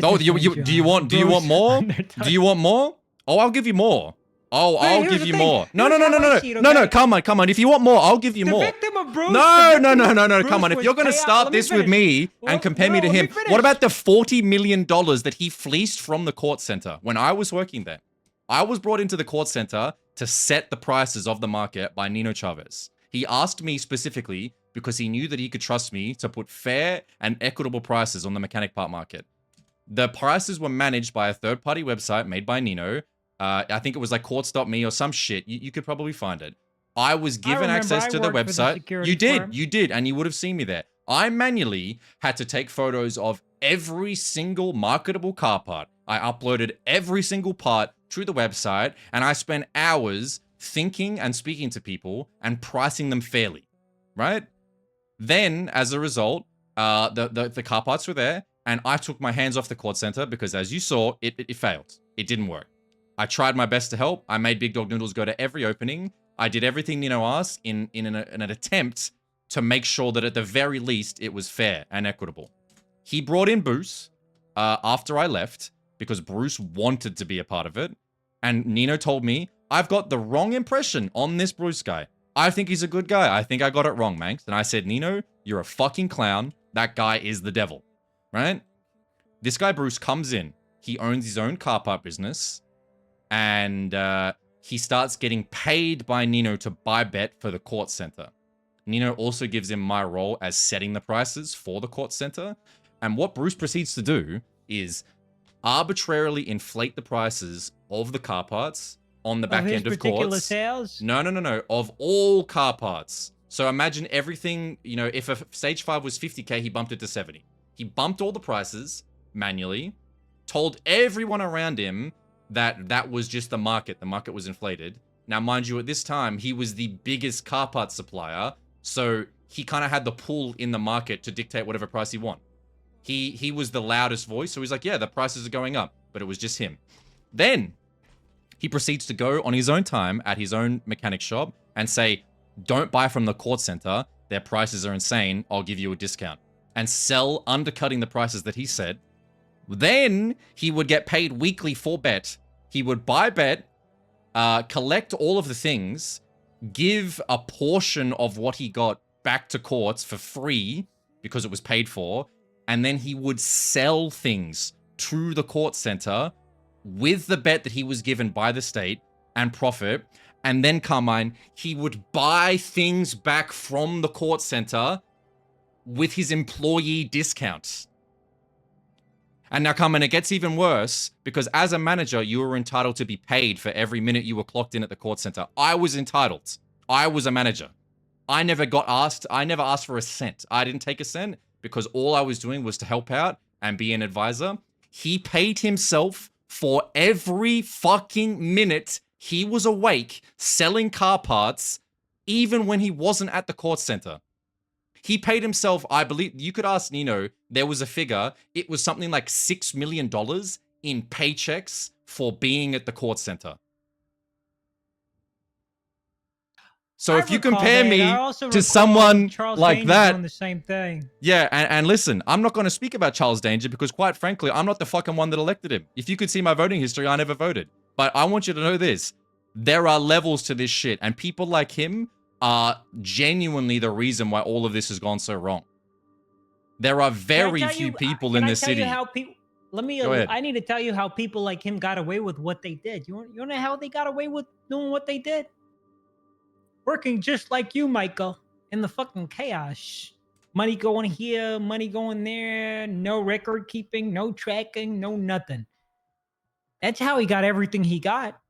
Oh, do you want more? Do you want more? Oh, I'll give you more. Oh, I'll give you more. No. Come on. If you want more, I'll give you more. No. Come on. If you're gonna start this with me and compare me to him, what about the $40 million that he fleeced from the court center when I was working there? I was brought into the court center to set the prices of the market by Nino Chavez. He asked me specifically because he knew that he could trust me to put fair and equitable prices on the mechanic part market. The prices were managed by a third-party website made by Nino. I think it was like courts.me or some shit. You could probably find it. I was given access to the website. You did, and you would have seen me there. I manually had to take photos of every single marketable car part. I uploaded every single part to the website, and I spent hours thinking and speaking to people and pricing them fairly, right? Then, as a result, the car parts were there, and I took my hands off the court center because, as you saw, it failed. It didn't work. I tried my best to help. I made Big Dog Noodles go to every opening. I did everything Nino asked in an attempt to make sure that at the very least it was fair and equitable. He brought in Bruce after I left because Bruce wanted to be a part of it. And Nino told me, I've got the wrong impression on this Bruce guy. I think he's a good guy. I think I got it wrong, Manx. And I said, Nino, you're a fucking clown. That guy is the devil, right? This guy Bruce comes in. He owns his own car park business. And he starts getting paid by Nino to buy bet for the court center. Nino also gives him my role as setting the prices for the court center. And what Bruce proceeds to do is arbitrarily inflate the prices of the car parts on the back his end of particular courts. sales? No. Of all car parts. So imagine everything, you know, if a stage 5 was 50K, he bumped it to 70. He bumped all the prices manually, told everyone around him that that was just the market. The market was inflated. Now, mind you, at this time, he was the biggest car parts supplier, so he kind of had the pull in the market to dictate whatever price he want. He was the loudest voice, so he's like, yeah, the prices are going up, but it was just him. Then he proceeds to go on his own time at his own mechanic shop and say, don't buy from the court center. Their prices are insane. I'll give you a discount. And sell, undercutting the prices that he said. Then he would get paid weekly for bet. He would buy bet, collect all of the things, give a portion of what he got back to courts for free because it was paid for, and then he would sell things to the court center with the bet that he was given by the state and profit. And then, Carmine, he would buy things back from the court center with his employee discounts. And now, Carmine, it gets even worse because as a manager, you were entitled to be paid for every minute you were clocked in at the court center. I was entitled. I was a manager. I never asked for a cent. I didn't take a cent because all I was doing was to help out and be an advisor. He paid himself for every fucking minute he was awake selling car parts, even when he wasn't at the court center. He paid himself, I believe, you could ask Nino, there was a figure, it was something like $6 million in paychecks for being at the court center. So if you compare me to someone like that, on the same thing. Yeah, and listen, I'm not going to speak about Charles Danger because quite frankly, I'm not the fucking one that elected him. If you could see my voting history, I never voted. But I want you to know this. There are levels to this shit, and people like him are genuinely the reason why all of this has gone so wrong. There are very few people in the city. Go ahead. I need to tell you how people like him got away with what they did. You know how they got away with doing what they did? Working just like you, Michael, in the fucking chaos. Money going here, money going there, no record keeping, no tracking, no nothing. That's how he got everything he got.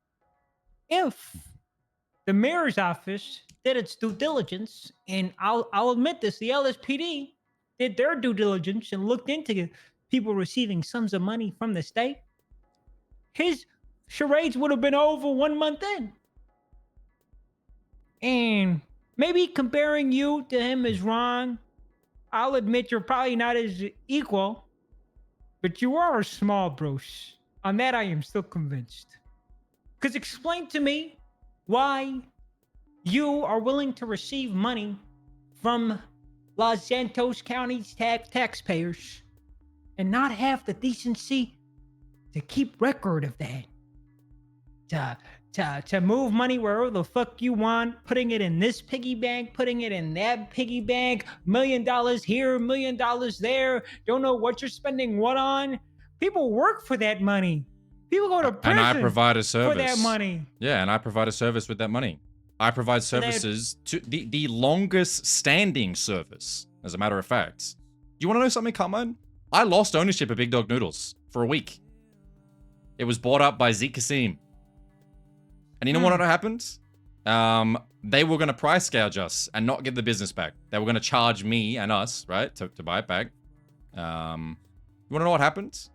If the mayor's office did its due diligence, and I'll admit this, the LSPD did their due diligence and looked into people receiving sums of money from the state, his charades would have been over 1 month in. And maybe comparing you to him is wrong. I'll admit you're probably not as equal, but you are a small Bruce. On that, I am still convinced. Because explain to me why you are willing to receive money from Los Santos County's taxpayers and not have the decency to keep record of that. To move money wherever the fuck you want, putting it in this piggy bank, putting it in that piggy bank, $1 million here, $1 million there, don't know what you're spending what on. People work for that money. People go to prison and I provide a service for that money. Yeah, and I provide a service with that money. I provide services to the longest standing service, as a matter of fact. You want to know something, Carmine? I lost ownership of Big Dog Noodles for a week. It was bought up by Zeke Kasim. And you know what happened? They were going to price gouge us and not get the business back. They were going to charge me and us, right, to buy it back. You want to know what happened?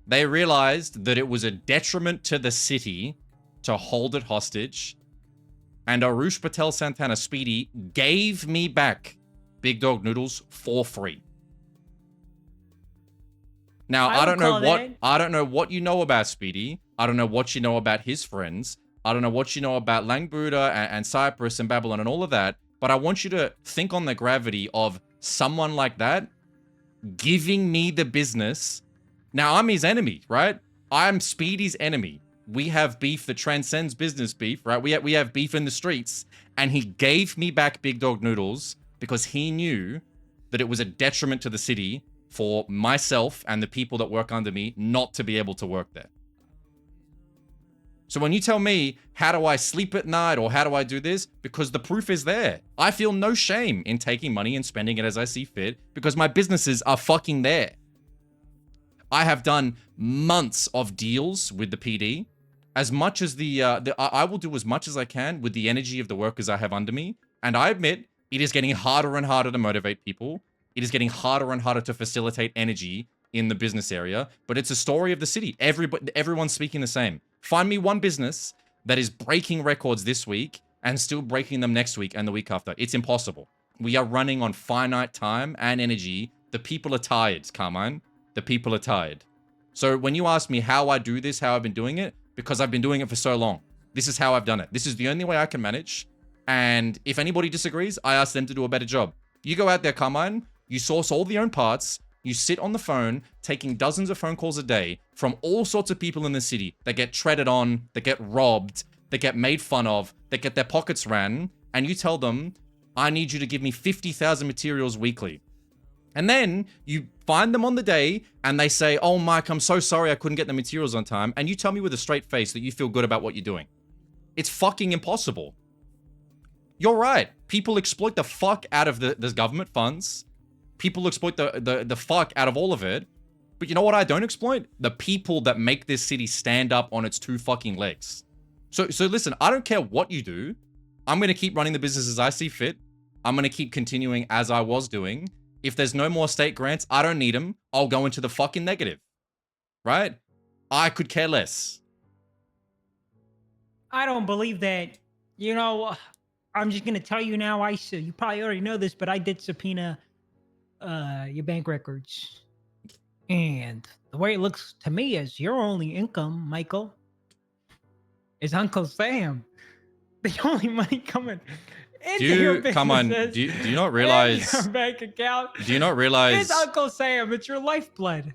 They realized that it was a detriment to the city to hold it hostage. And Arush Patel Santana Speedy gave me back Big Dog Noodles for free. Now, I don't know what you know about Speedy. I don't know what you know about his friends. I don't know what you know about Langbuda and Cyprus and Babylon and all of that, but I want you to think on the gravity of someone like that giving me the business. Now, I'm his enemy, right? I'm Speedy's enemy. We have beef that transcends business beef, right? We have beef in the streets, and he gave me back Big Dog Noodles because he knew that it was a detriment to the city for myself and the people that work under me not to be able to work there. So when you tell me, how do I sleep at night or how do I do this? Because the proof is there. I feel no shame in taking money and spending it as I see fit because my businesses are fucking there. I have done months of deals with the PD as much as I will do as much as I can with the energy of the workers I have under me. And I admit it is getting harder and harder to motivate people. It is getting harder and harder to facilitate energy in the business area. But it's a story of the city. Everyone's speaking the same. Find me one business that is breaking records this week and still breaking them next week and the week after. It's impossible. We are running on finite time and energy. The people are tired, Carmine. The people are tired. So when you ask me how I do this, how I've been doing it, because I've been doing it for so long. This is how I've done it. This is the only way I can manage. And if anybody disagrees, I ask them to do a better job. You go out there, Carmine, you source all the own parts, you sit on the phone, taking dozens of phone calls a day from all sorts of people in the city that get treaded on, that get robbed, that get made fun of, that get their pockets ran, and you tell them, I need you to give me 50,000 materials weekly. And then you find them on the day and they say, oh, Mike, I'm so sorry I couldn't get the materials on time. And you tell me with a straight face that you feel good about what you're doing. It's fucking impossible. You're right. People exploit the fuck out of the government funds. People exploit the fuck out of all of it. But you know what I don't exploit? The people that make this city stand up on its two fucking legs. So listen, I don't care what you do. I'm going to keep running the business as I see fit. I'm going to keep continuing as I was doing. If there's no more state grants, I don't need them. I'll go into the fucking negative. Right? I could care less. I don't believe that. You know, I'm just going to tell you now, you probably already know this, but I did subpoena your bank records. And the way it looks to me is your only income, Michael, is Uncle Sam. The only money coming into your business. Come on, do you not realize your bank account? Do you not realize it's Uncle Sam? It's your lifeblood.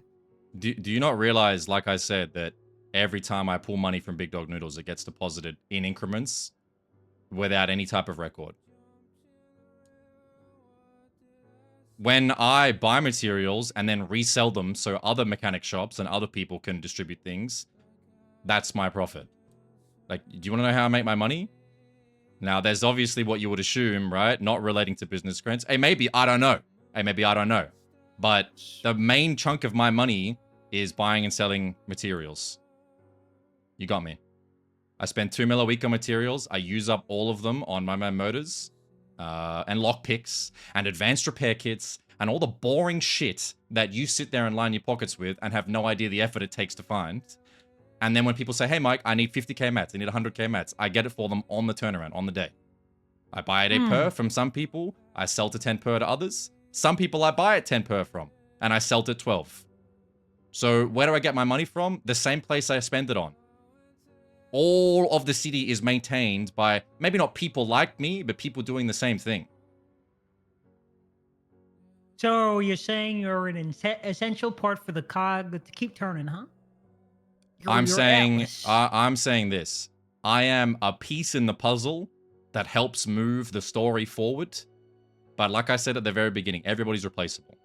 Do you not realize, like I said, that every time I pull money from Big Dog Noodles, it gets deposited in increments without any type of record? When I buy materials and then resell them so other mechanic shops and other people can distribute things, that's my profit. Like, do you want to know how I make my money? Now, there's obviously what you would assume, right? Not relating to business grants. Hey, maybe, I don't know. But the main chunk of my money is buying and selling materials. You got me. I spend $2 mil a week on materials. I use up all of them on my motors, and lockpicks, and advanced repair kits, and all the boring shit that you sit there and line your pockets with and have no idea the effort it takes to find. And then when people say, hey, Mike, I need 50k mats, I need 100k mats, I get it for them on the turnaround, on the day. I buy it 8 per from some people. I sell to 10 per to others. Some people I buy it 10 per from, and I sell it at 12. So where do I get my money from? The same place I spend it on. All of the city is maintained by, maybe not people like me, but people doing the same thing. So you're saying you're an essential part for the cog to keep turning, huh? I'm saying this. I am a piece in the puzzle that helps move the story forward. But like I said at the very beginning, everybody's replaceable.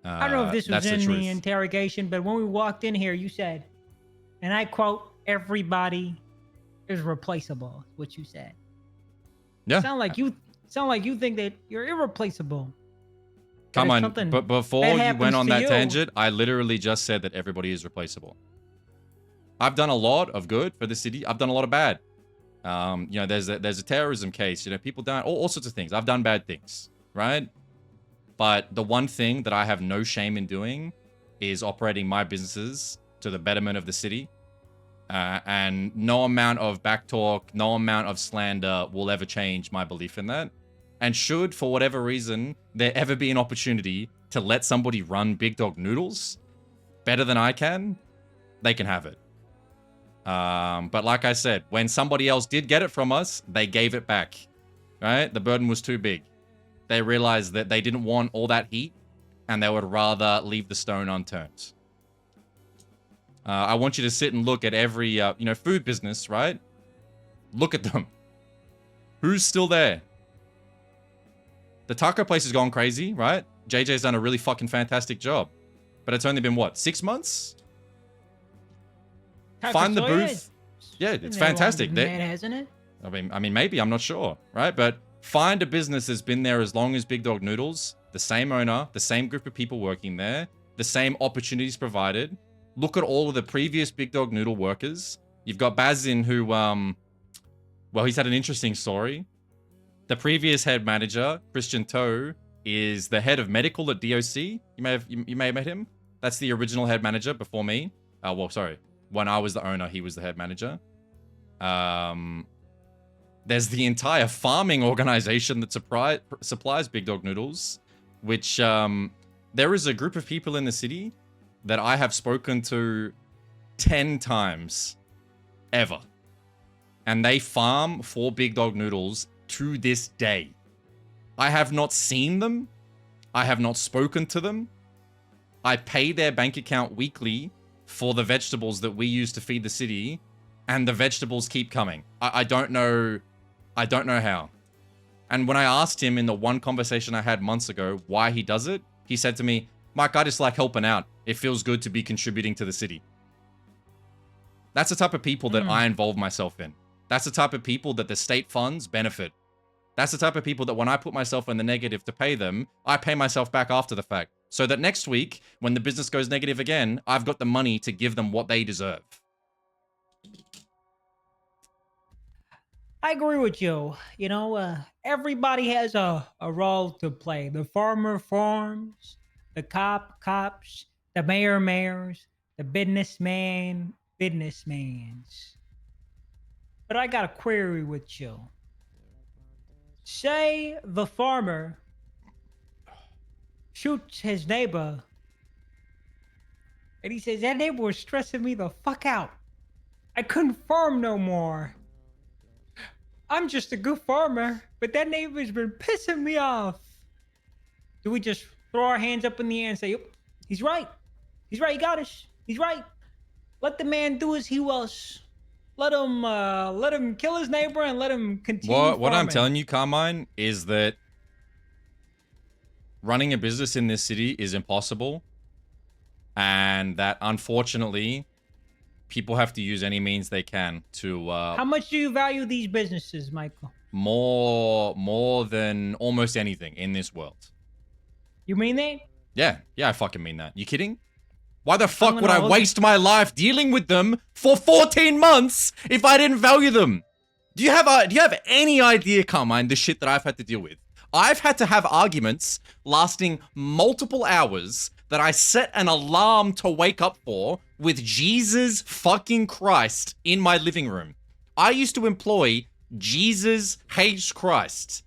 I don't know if this was in the interrogation, but when we walked in here, you said, and I quote, everybody is replaceable, is what you said. Yeah. Sound like you think that you're irreplaceable. Come on, but before you went on that tangent, I literally just said that everybody is replaceable. I've done a lot of good for the city. I've done a lot of bad. You know, there's a terrorism case. You know, people die. All sorts of things. I've done bad things, right? But the one thing that I have no shame in doing is operating my businesses to the betterment of the city. And no amount of backtalk, no amount of slander will ever change my belief in that. And should, for whatever reason, there ever be an opportunity to let somebody run Big Dog Noodles better than I can, they can have it. But like I said, when somebody else did get it from us, they gave it back, right? The burden was too big. They realized that they didn't want all that heat and they would rather leave the stone unturned. I want you to sit and look at every, you know, food business, right? Look at them. Who's still there? The taco place has gone crazy, right? JJ's done a really fucking fantastic job. But it's only been, what, 6 months? Find the booth. Yeah, it's fantastic. Hasn't it? I mean, maybe, I'm not sure, right? But find a business that's been there as long as Big Dog Noodles, the same owner, the same group of people working there, the same opportunities provided. Look at all of the previous Big Dog Noodle workers. You've got Bazin who, well, he's had an interesting story. The previous head manager, Christian Toe, is the head of medical at DOC. You may have met him. That's the original head manager before me. Well, sorry. When I was the owner, he was the head manager. There's the entire farming organization that supplies Big Dog Noodles, which there is a group of people in the city that I have spoken to 10 times ever. And they farm for Big Dog Noodles to this day. I have not seen them. I have not spoken to them. I pay their bank account weekly for the vegetables that we use to feed the city, and the vegetables keep coming. I don't know how. And when I asked him in the one conversation I had months ago why he does it, he said to me, Mike, I just like helping out. It feels good to be contributing to the city. That's the type of people that I involve myself in. That's the type of people that the state funds benefit. That's the type of people that when I put myself in the negative to pay them, I pay myself back after the fact. So that next week, when the business goes negative again, I've got the money to give them what they deserve. I agree with you. You know, everybody has a role to play. The farmer farms, the cops, the mayors, the businessmans. But I got a query with you. Say the farmer shoots his neighbor, and he says, that neighbor was stressing me the fuck out. I couldn't farm no more. I'm just a good farmer, but that neighbor's been pissing me off. Do we just throw our hands up in the air and say, yep, he's right. He's right, he got us. He's right. Let the man do as he wills. Let him kill his neighbor and let him continue What I'm farming. telling you, Carmine, is that running a business in this city is impossible. And that, unfortunately, people have to use any means they can to... How much do you value these businesses, Michael? More than almost anything in this world. You mean that? Yeah, I fucking mean that. You kidding? Why the fuck would I waste my life dealing with them for 14 months if I didn't value them? Do you have any idea, Carmine, the shit that I've had to deal with? I've had to have arguments lasting multiple hours that I set an alarm to wake up for with Jesus fucking Christ in my living room. I used to employ Jesus H. Christ.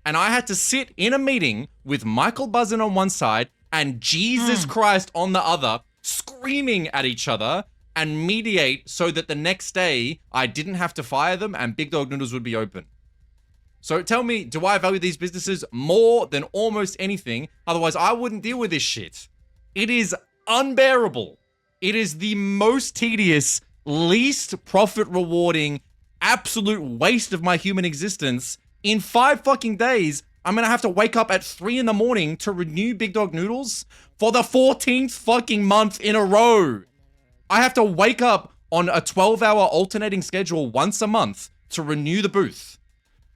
And I had to sit in a meeting with Michael Buzzin on one side and Jesus Christ on the other, screaming at each other and mediate so that the next day I didn't have to fire them and Big Dog Noodles would be open. So tell me, do I value these businesses more than almost anything? Otherwise, I wouldn't deal with this shit. It is unbearable. It is the most tedious, least profit rewarding, absolute waste of my human existence. In 5 fucking days, I'm gonna have to wake up at 3 in the morning to renew Big Dog Noodles for the 14th fucking month in a row. I have to wake up on a 12-hour alternating schedule once a month to renew the booth.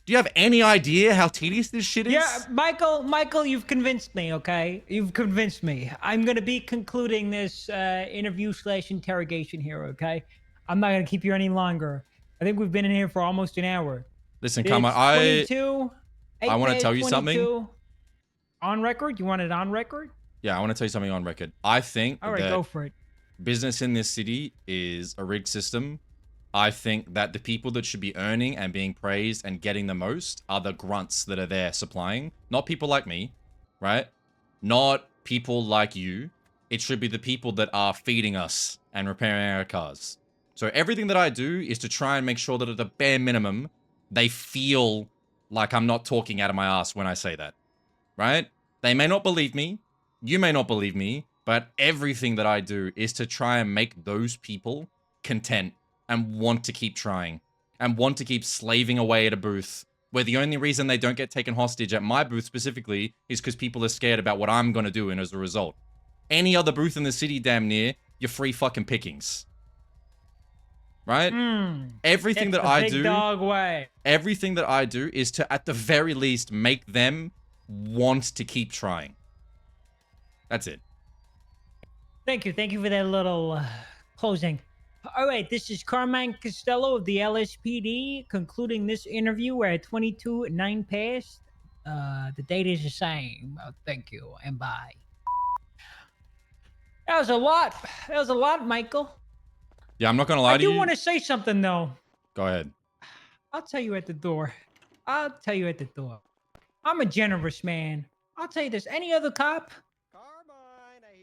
Do you have any idea how tedious this shit is? Yeah, Michael, you've convinced me, okay? You've convinced me. I'm going to be concluding this interview/interrogation here, okay? I'm not going to keep you any longer. I think we've been in here for almost an hour. Listen, come on. I want to tell you 22. something. On record? You want it on record? Yeah, I want to tell you something on record. I think All right, that go for it. business in this city is a rigged system. I think that the people that should be earning and being praised and getting the most are the grunts that are there supplying. Not people like me, right? Not people like you. It should be the people that are feeding us and repairing our cars. So everything that I do is to try and make sure that at the bare minimum, they feel like I'm not talking out of my ass when I say that, right? They may not believe me. You may not believe me. But everything that I do is to try and make those people content and want to keep trying and want to keep slaving away at a booth where the only reason they don't get taken hostage at my booth specifically is because people are scared about what I'm going to do and as a result. Any other booth in the city, damn near, you're free fucking pickings. Right? Everything that I do, dog way. everything that I do is to, at the very least, make them want to keep trying. That's it. Thank you for that little closing. All right, this is Carmine Costello of the LSPD concluding this interview. We're at 22 9 past. The date is the same. Thank you and bye. That was a lot. That was a lot, Michael. Yeah, I'm not gonna lie I to you. do want to say something though. Go ahead. I'll tell you at the door. I'll tell you at the door. I'm a generous man. I'll tell you this. Any other cop,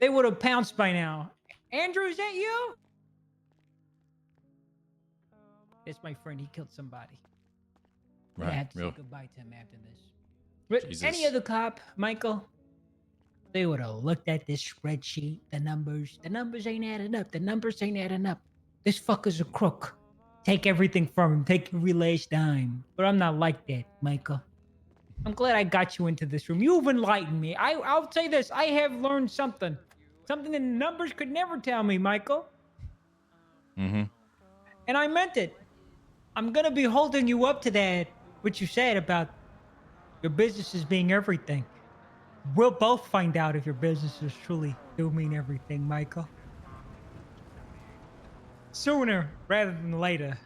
they would have pounced by now. Andrew, is that you? It's my friend. He killed somebody. I Right. have to say Real. goodbye to him after this. But Jesus. any other cop, Michael, they would have looked at this spreadsheet, the numbers. The numbers ain't adding up. The numbers ain't adding up. This fucker's a crook. Take everything from him. Take every last dime. But I'm not like that, Michael. I'm glad I got you into this room. You've enlightened me. I'll say this. I have learned something. Something the numbers could never tell me, Michael. Mm-hmm. And I meant it. I'm going to be holding you up to that, what you said about your businesses being everything. We'll both find out if your businesses truly do mean everything, Michael. Sooner rather than later.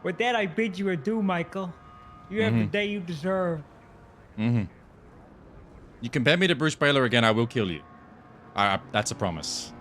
With that, I bid you adieu, Michael. You have the day you deserve. Mm-hmm. You compare me to Bruce Baylor again, I will kill you. That's a promise.